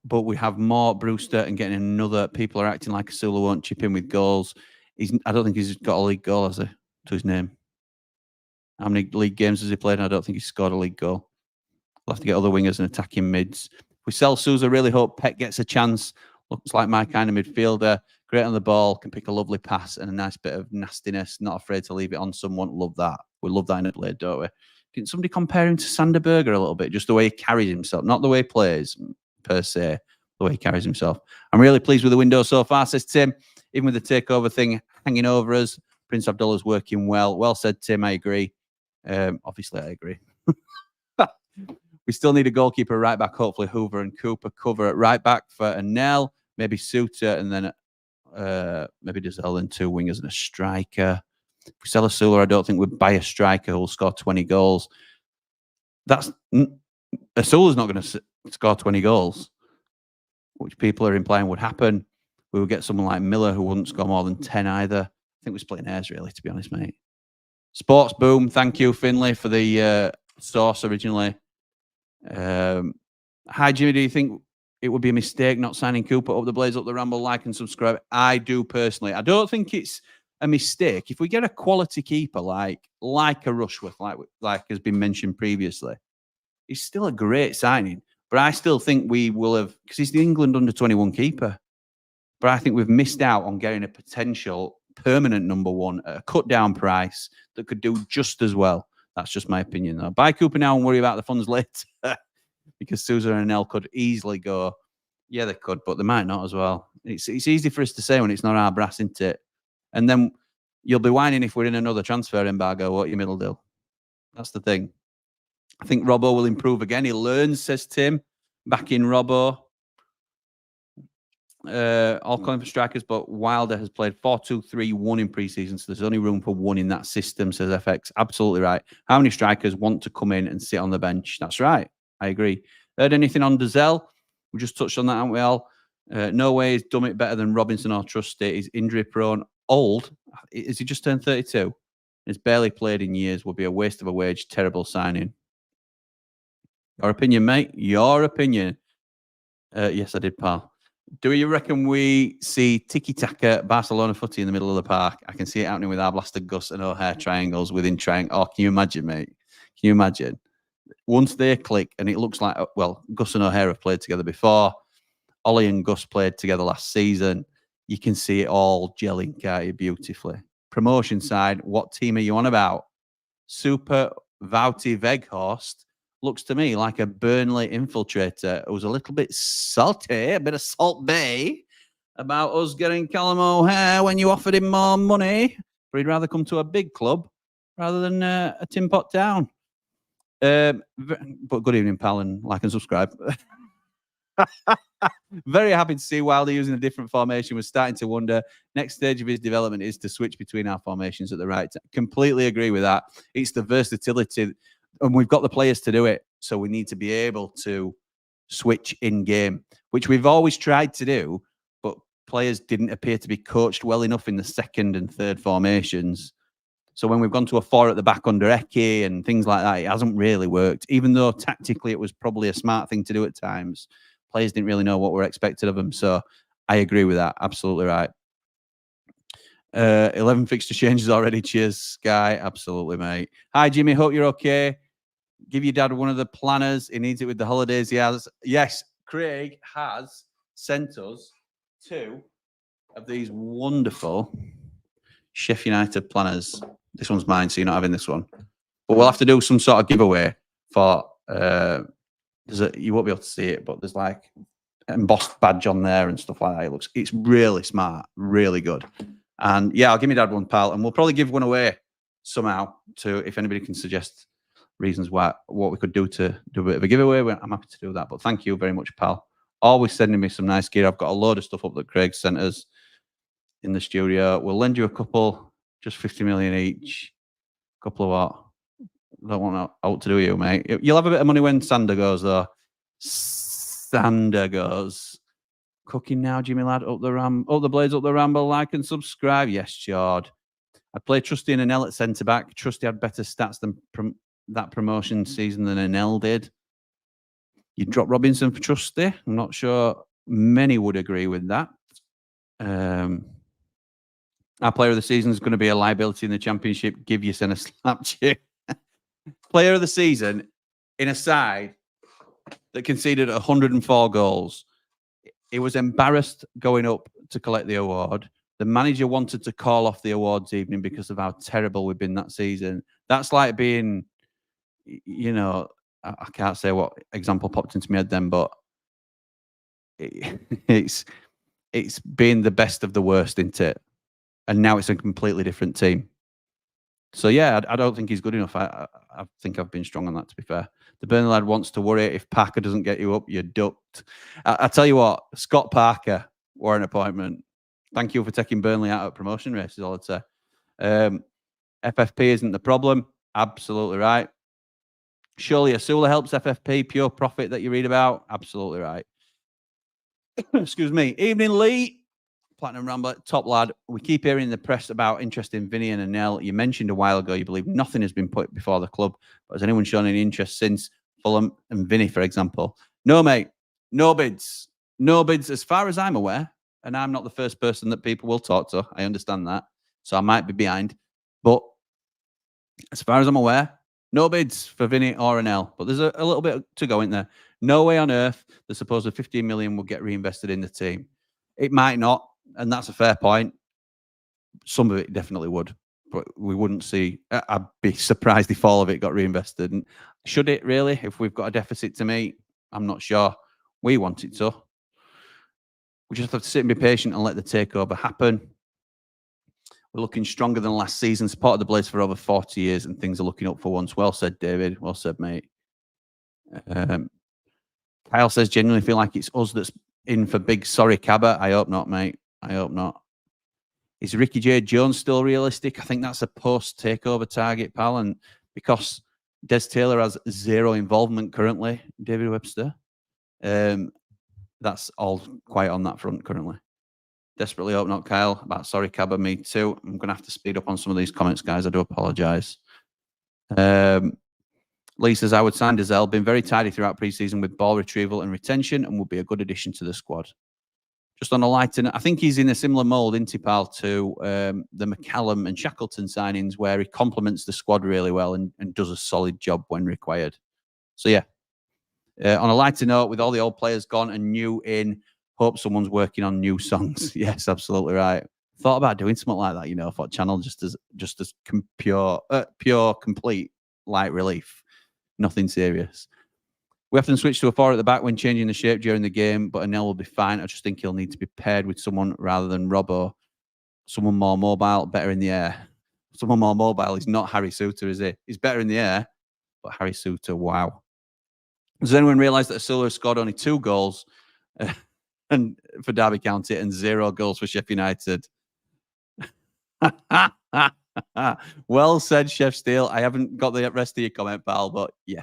but we have more Brewster and getting another. People are acting like Osula won't chip in with goals. I don't think he's got a league goal, has he, to his name? How many league games has he played? And I don't think he's scored a league goal. We'll have to get other wingers and attacking mids. If we sell Sousa, really hope Peck gets a chance. Looks like my kind of midfielder. Great on the ball, can pick a lovely pass and a nice bit of nastiness. Not afraid to leave it on someone. Love that. We love that in a blade, don't we? Didn't somebody compare him to Sander Berger a little bit? Just the way he carries himself. Not the way he plays, per se. The way he carries himself. I'm really pleased with the window so far, says Tim. Even with the takeover thing hanging over us, Prince Abdullah's working well. Well said, Tim. I agree. Obviously, I agree. We still need a goalkeeper right back. Hopefully, Hoover and Cooper cover at right back for Anel. Maybe Suter and then maybe Dazelle and 2 wingers and a striker. If we sell Osula, I don't think we'd buy a striker who'll score 20 goals. Osula's not going to score 20 goals, which people are implying would happen. We would get someone like Miller who wouldn't score more than 10 either. I think we're splitting hairs, really, to be honest, mate. Sports Boom, thank you, Finley, for the source originally. Hi, Jimmy, do you think it would be a mistake not signing Cooper? Up the Blaze, up the Ramble, like and subscribe. I do personally. I don't think it's a mistake. If we get a quality keeper like a Rushworth, like has been mentioned previously, he's still a great signing. But I still think we will have, because he's the England under-21 keeper. But I think we've missed out on getting a potential permanent number 1 at a cut-down price that could do just as well. That's just my opinion, though. Buy Cooper now and worry about the funds later. Because Sousa and Nell could easily go. Yeah, they could, but they might not as well. It's easy for us to say when it's not our brass, isn't it? And then you'll be whining if we're in another transfer embargo, what you middle deal. That's the thing. I think Robbo will improve again. He learns, says Tim. Back in Robbo. All calling for strikers, but Wilder has played 4-2-3-1 in pre-season, so there's only room for one in that system, says FX. Absolutely right. How many strikers want to come in and sit on the bench? That's right. I agree. Heard anything on Dazelle? We just touched on that, haven't we all? No way he's done it better than Robinson or Trusty. He's injury prone. Old. Is he just turned 32? He's barely played in years. Would be a waste of a wage. Terrible signing. Your opinion, mate? Your opinion. Yes, I did, pal. Do you reckon we see tiki-taka Barcelona footy in the middle of the park? I can see it happening with our blasted Gus and O'Hare triangles within triangle. Oh, can you imagine, mate? Can you imagine? Once they click and it looks like, well, Gus and O'Hare have played together before. Ollie and Gus played together last season. You can see it all gelling, can't you, beautifully. Promotion side, what team are you on about? Super Vouty Veghorst looks to me like a Burnley infiltrator who's a little bit salty, a bit of Salt Bay about us getting Callum O'Hare when you offered him more money. But he'd rather come to a big club rather than a tin pot town. But good evening, pal, and like and subscribe. Very happy to see Wilder using a different formation. We're starting to wonder next stage of his development is to switch between our formations at the right time. Completely agree with that. It's the versatility, and we've got the players to do it. So we need to be able to switch in game, which we've always tried to do, but players didn't appear to be coached well enough in the second and third formations. So when we've gone to a 4 at the back under Eki and things like that, it hasn't really worked, even though tactically it was probably a smart thing to do at times. Players didn't really know what were expected of them. So I agree with that. Absolutely right. 11 fixture changes already. Cheers, Sky. Absolutely, mate. Hi, Jimmy. Hope you're okay. Give your dad one of the planners. He needs it with the holidays he has. Yes, Craig has sent us 2 of these wonderful Sheffield United planners. This one's mine, so you're not having this one. But we'll have to do some sort of giveaway for... you won't be able to see it, but there's like embossed badge on there and stuff like that. It's really smart, really good. And yeah, I'll give my dad one, pal, and we'll probably give one away somehow to if anybody can suggest reasons what we could do to do a bit of a giveaway. I'm happy to do that. But thank you very much, pal. Always sending me some nice gear. I've got a load of stuff up that Craig sent us in the studio. We'll lend you a couple, just 50 million each. Couple of what? Don't want out to do you, mate. You'll have a bit of money when Sander goes, though. Sander goes. Cooking now, Jimmy lad. Up the blades, up the ramble. Like and subscribe. Yes, Jord. I played Trusty and Anel at centre back. Trusty had better stats than that promotion season than Anel did. You drop Robinson for Trusty. I'm not sure many would agree with that. Our player of the season is going to be a liability in the championship. Give you send a slap cheer. Player of the season in a side that conceded 104 goals. He was embarrassed going up to collect the award. The manager wanted to call off the awards evening because of how terrible we've been that season. That's like being, you know, I can't say what example popped into my head then, but it's been the best of the worst, isn't it? And now it's a completely different team. So, yeah, I don't think he's good enough. I think I've been strong on that, to be fair. The Burnley lad wants to worry. If Parker doesn't get you up, you're ducked. I tell you what, Scott Parker, were an appointment. Thank you for taking Burnley out of promotion races, all I'd say. FFP isn't the problem. Absolutely right. Surely Osula helps FFP, pure profit that you read about. Absolutely right. Excuse me. Evening, Lee. Platinum Ramble, top lad. We keep hearing in the press about interest in Vinny and Anel. You mentioned a while ago you believe nothing has been put before the club. But has anyone shown any interest since Fulham and Vinny, for example? No, mate. No bids. No bids as far as I'm aware. And I'm not the first person that people will talk to. I understand that. So I might be behind. But as far as I'm aware, no bids for Vinny or Anel. But there's a little bit to go in there. No way on earth the supposed 15 million will get reinvested in the team. It might not. And that's a fair point. Some of it definitely would, but we wouldn't see. I'd be surprised if all of it got reinvested. And should it really? If we've got a deficit to meet, I'm not sure. We want it to. We just have to sit and be patient and let the takeover happen. We're looking stronger than last season. Supported the Blades for over 40 years, and things are looking up for once. Well said, David. Well said, mate. Kyle says, genuinely feel like it's us that's in for big sorry Cabba? I hope not, mate. I hope not. Is Ricky J. Jones still realistic? I think that's a post-takeover target, pal. And because Des Taylor has zero involvement currently, David Webster, that's all quiet on that front currently. Desperately hope not, Kyle. About sorry Cabba, me too. I'm going to have to speed up on some of these comments, guys. I do apologise. Lee says, I would sign Dazelle. Been very tidy throughout pre-season with ball retrieval and retention and would be a good addition to the squad. Just on a lighter note, I think he's in a similar mould, isn't he, pal, to the McCallum and Shackleton signings where he complements the squad really well and does a solid job when required. So, yeah. On a lighter note, with all the old players gone and new in, hope someone's working on new songs. Yes, absolutely right. Thought about doing something like that, you know, for channel just as pure, complete light relief. Nothing serious. We often switch to a 4 at the back when changing the shape during the game, but Anel will be fine. I just think he'll need to be paired with someone rather than Robbo. Someone more mobile, better in the air. Someone more mobile is not Harry Suter, is he? He's better in the air, but Harry Suter, wow. Does anyone realise that Osula scored only 2 goals and for Derby County and 0 goals for Sheffield United? Well said, Chef Steele. I haven't got the rest of your comment, pal, but yeah,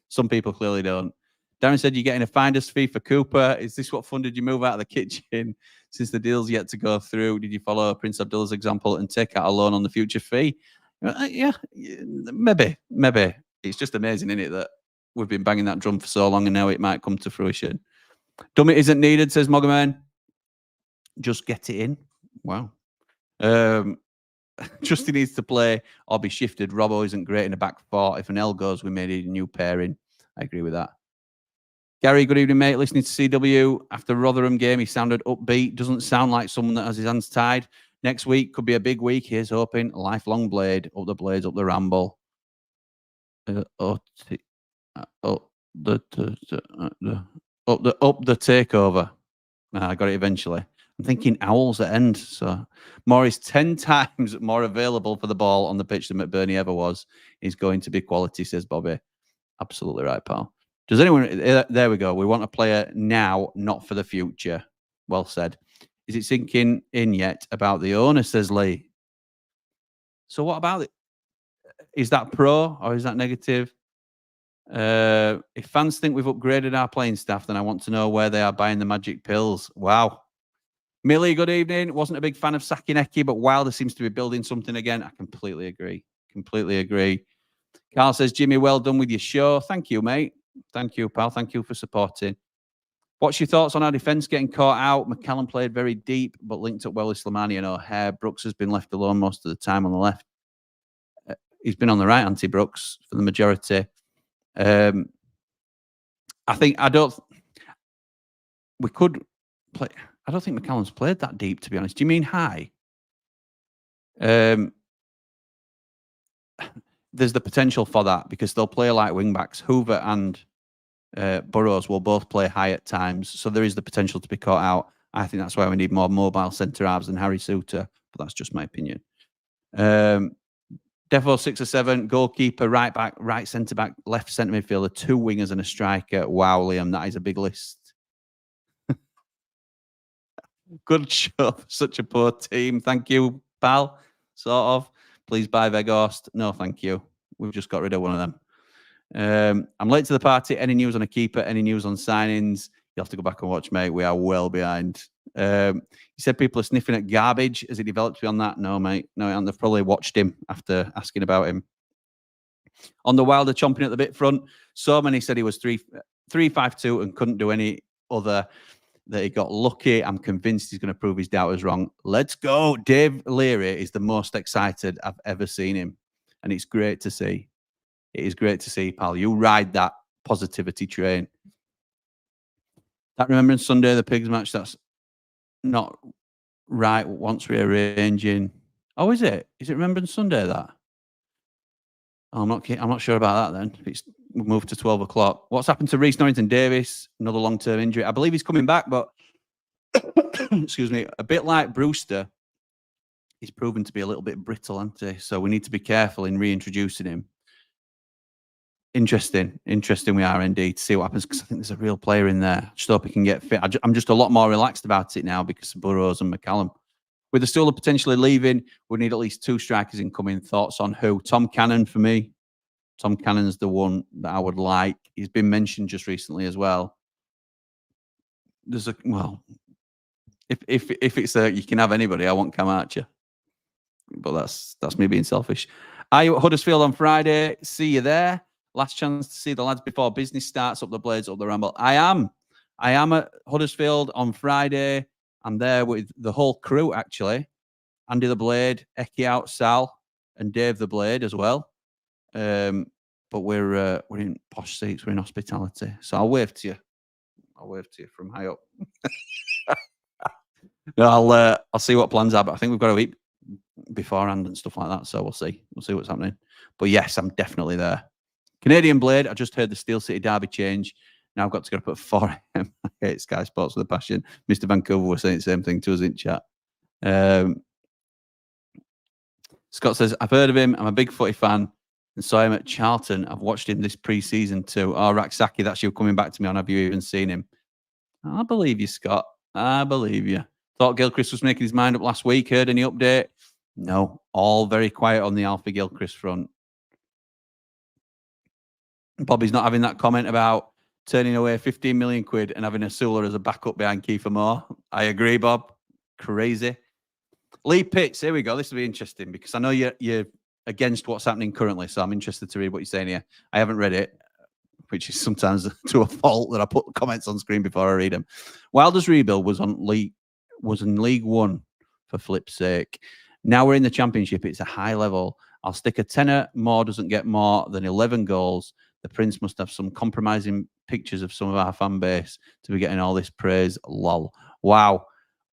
some people clearly don't. Darren said you're getting a finder's fee for Cooper. Is this what funded you move out of the kitchen since the deal's yet to go through? Did you follow Prince Abdullah's example and take out a loan on the future fee? Yeah, maybe. It's just amazing, isn't it, that we've been banging that drum for so long and now it might come to fruition. Dummy isn't needed, says Moggerman. Just get it in. Wow. Justin needs to play or be shifted. Robbo isn't great in the back 4. If an L goes, we may need a new pairing. I agree with that. Gary, good evening, mate. Listening to CW after Rotherham game, he sounded upbeat. Doesn't sound like someone that has his hands tied. Next week could be a big week. Here's hoping. Lifelong blade. Up the blades, up the ramble. Up the takeover. I got it eventually. I'm thinking owls at end. So Moore is 10 times more available for the ball on the pitch than McBurney ever was. He's going to be quality, says Bobby. Absolutely right, pal. Does anyone... There we go. We want a player now, not for the future. Well said. Is it sinking in yet about the owner, says Lee? So what about it? Is that pro or is that negative? If fans think we've upgraded our playing staff, then I want to know where they are buying the magic pills. Wow. Millie, good evening. Wasn't a big fan of Sakinecki, but Wilder seems to be building something again. I completely agree. Completely agree. Carl says, Jimmy, well done with your show. Thank you, mate. Thank you, pal. Thank you for supporting. What's your thoughts on our defence getting caught out? McCallum played very deep, but linked up well with Slimani and O'Hare. Brooks has been left alone most of the time on the left. He's been on the right, Brooks, for the majority. I think we could play. I don't think McCallum's played that deep, to be honest. Do you mean high? There's the potential for that because they'll play like wing backs. Hoover and Burrows will both play high at times, so there is the potential to be caught out. I think that's why we need more mobile centre halves than Harry Suter, but that's just my opinion. Defo 6 or 7, goalkeeper, right back, right centre back, left centre midfielder, 2 wingers and a striker. Wow, Liam, that is a big list. Good show for such a poor team. Thank you, pal. Sort of. Please buy Veghorst. No, thank you. We've just got rid of one of them. I'm late to the party. Any news on a keeper? Any news on signings? You'll have to go back and watch, mate. We are well behind. You said people are sniffing at garbage. Has it developed beyond that? No, mate. No, and they've probably watched him after asking about him. On the Wilder chomping at the bit front, so many said he was 3-5-2 and couldn't do any other, that he got lucky. I'm convinced he's going to prove his doubters wrong. Let's go. Dave Leary is the most excited I've ever seen him. And it's great to see. It is great to see, pal. You ride that positivity train. That Remembrance Sunday, the Pigs match, that's not right once rearranging. Oh, is it? Is it Remembrance Sunday, that? Oh, I'm not sure about that then. It's moved to 12 o'clock. What's happened to Reece Norrington Davis? Another long-term injury. I believe he's coming back, but excuse me, a bit like Brewster, he's proven to be a little bit brittle, hasn't he? So we need to be careful in reintroducing him. Interesting we are indeed to see what happens, because I think there's a real player in there. Just hope he can get fit. I'm just a lot more relaxed about it now because of Burrows and McCallum. With Osula potentially leaving, we need at least 2 strikers incoming. Thoughts on who? Tom Cannon for me. Tom Cannon's the one that I would like. He's been mentioned just recently as well. There's a if it's you can have anybody, I want Cam Archer. But that's me being selfish. Are you at Huddersfield on Friday? See you there. Last chance to see the lads before business starts. Up the Blades, up the Ramble. I am at Huddersfield on Friday. I'm there with the whole crew, actually. Andy the Blade, Eki out, Sal, and Dave the Blade as well. But we're in posh seats. We're in hospitality. So I'll wave to you. I'll wave to you from high up. No, I'll see what plans are. But I think we've got to eat beforehand and stuff like that. So we'll see. We'll see what's happening. But yes, I'm definitely there. Canadian Blade. I just heard the Steel City Derby change. Now I've got to go up at 4 a.m. I hate Sky Sports with a passion. Mr. Vancouver was saying the same thing to us in chat. Scott says, I've heard of him. I'm a big footy fan and saw him at Charlton. I've watched him this pre-season too. Oh, Raksaki, that's you coming back to me on. Have you even seen him? I believe you, Scott. I believe you. Thought Gilchrist was making his mind up last week. Heard any update? No. All very quiet on the Alfie Gilchrist front. Bobby's not having that comment about turning away 15 million quid and having Osula as a backup behind Kiefer Moore. I agree, Bob. Crazy. Lee Pitts, here we go. This will be interesting because I know you're against what's happening currently, so I'm interested to read what you're saying here. I haven't read it, which is sometimes to a fault that I put comments on screen before I read them. Wilder's rebuild was in League One, for flip's sake. Now we're in the Championship. It's a high level. I'll stick a tenner. Moore doesn't get more than 11 goals. The Prince must have some compromising pictures of some of our fan base to be getting all this praise. Lol. Wow.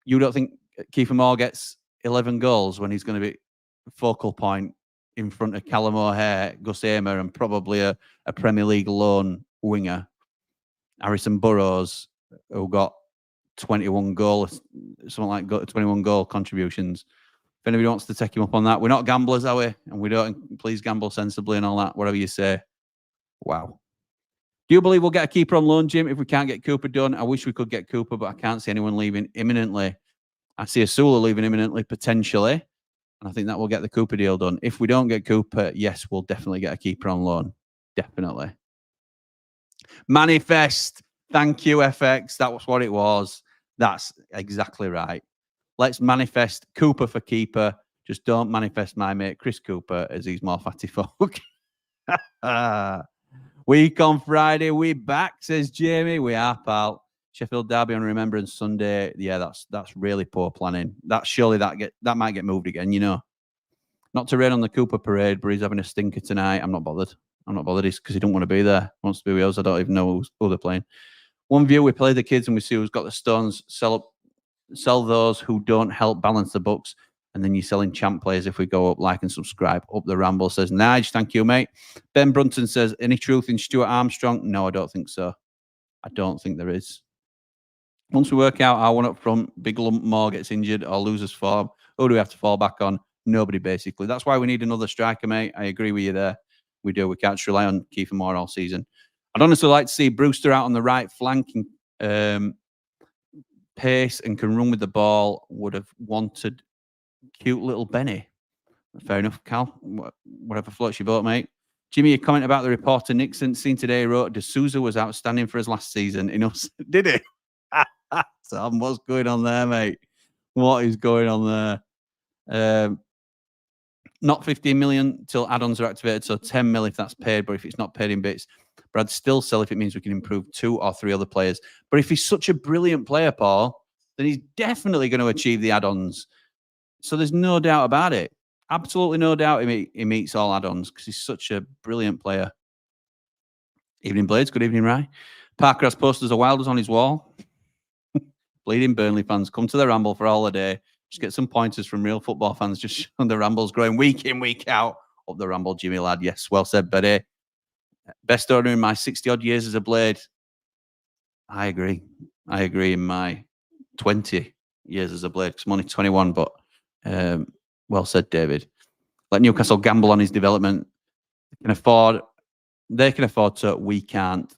You don't think Kiefer Moore gets 11 goals when he's going to be focal point in front of Callum O'Hare, Gus Amer, and probably a Premier League loan winger, Harrison Burrows, who got 21 goals, something like 21 goal contributions. If anybody wants to take him up on that, we're not gamblers, are we? And we don't, please gamble sensibly and all that, whatever you say. Wow. Do you believe we'll get a keeper on loan, Jim, if we can't get Cooper done? I wish we could get Cooper, but I can't see anyone leaving imminently. I see Osula leaving imminently, potentially. And I think that will get the Cooper deal done. If we don't get Cooper, yes, we'll definitely get a keeper on loan. Definitely. Manifest. Thank you, FX. That was what it was. That's exactly right. Let's manifest Cooper for keeper. Just don't manifest my mate Chris Cooper as he's more fatty folk. Week on Friday, we back, says Jamie. We are, pal. Sheffield Derby on Remembrance Sunday. Yeah, that's really poor planning. That might get moved again, you know. Not to rain on the Cooper parade, but he's having a stinker tonight. I'm not bothered. It's because he don't want to be there. He wants to be with us. I don't even know who they're playing. One view, we play the kids and we see who's got the stones. Sell those who don't help balance the books. And then you're selling champ players if we go up, like and subscribe. Up the Ramble, says Nige. Thank you, mate. Ben Brunton says, any truth in Stuart Armstrong? No, I don't think so. I don't think there is. Once we work out our one up front, Big Lump Moore gets injured or loses form, who do we have to fall back on? Nobody, basically. That's why we need another striker, mate. I agree with you there. We do. We can't just rely on Kiefer Moore all season. I'd honestly like to see Brewster out on the right flank and pace and can run with the ball. Would have wanted cute little Benny. Fair enough, Cal. Whatever floats your boat, mate. Jimmy, a comment about the reporter Nixon seen today wrote, D'Souza was outstanding for his last season. Did he? Sam, what's going on there, mate? What is going on there? Not 15 million till add-ons are activated, so 10 mil if that's paid, but if it's not paid in bits. But I'd still sell if it means we can improve 2 or 3 other players. But if he's such a brilliant player, Paul, then he's definitely going to achieve the add-ons. So there's no doubt about it. Absolutely no doubt he meets all add-ons because he's such a brilliant player. Evening, Blades. Good evening, Rye. Parker has posters of Wilders on his wall. Bleeding Burnley fans, come to the Ramble for holiday. Just get some pointers from real football fans. Just showing the Ramble's growing week in, week out. Up the Ramble, Jimmy lad. Yes, well said, Betty. Best owner in my 60-odd years as a Blade. I agree. In my 20 years as a Blade, because I'm only 21, but well said, David. Let Newcastle gamble on his development. They can afford They can afford to. We can't.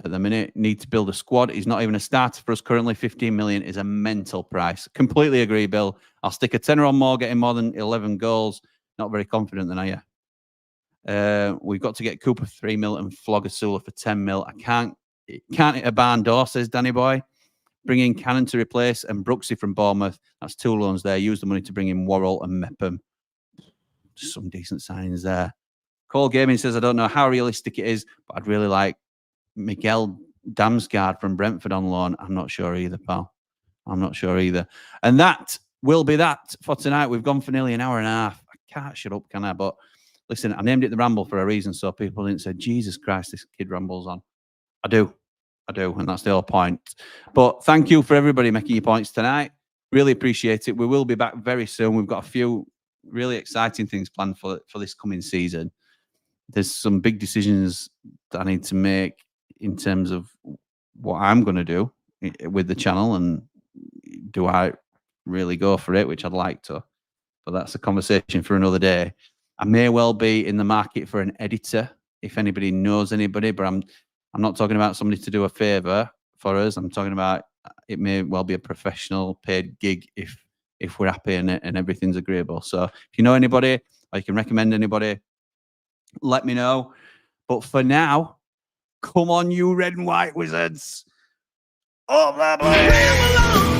At the minute, need to build a squad. He's not even a starter for us currently. 15 million is a mental price. Completely agree, Bill. I'll stick a tenner on more, getting more than 11 goals. Not very confident then, are you? We've got to get Cooper 3 mil and flog Osula for 10 mil. I can't hit a barn door, says Danny Boy. Bring in Cannon to replace and Brooksy from Bournemouth. That's 2 loans there. Use the money to bring in Worrell and Mepham. Some decent signings there. Cole Gaming says, I don't know how realistic it is, but I'd really like Miguel Damsgaard from Brentford on loan. I'm not sure either, pal. I'm not sure either. And that will be that for tonight. We've gone for nearly an hour and a half. I can't shut up, can I? But listen, I named it the Ramble for a reason, so people didn't say, Jesus Christ, this kid rambles on. I do. And that's the whole point. But thank you for everybody making your points tonight. Really appreciate it. We will be back very soon. We've got a few really exciting things planned for this coming season. There's some big decisions that I need to make in terms of what I'm going to do with the channel, and do I really go for it, which I'd like to, but that's a conversation for another day. I may well be in the market for an editor if anybody knows anybody, but I'm not talking about somebody to do a favor for us. I'm talking about it may well be a professional paid gig if we're happy and everything's agreeable. So if you know anybody or you can recommend anybody, let me know. But for now, come on, you red and white wizards. Up there, boys!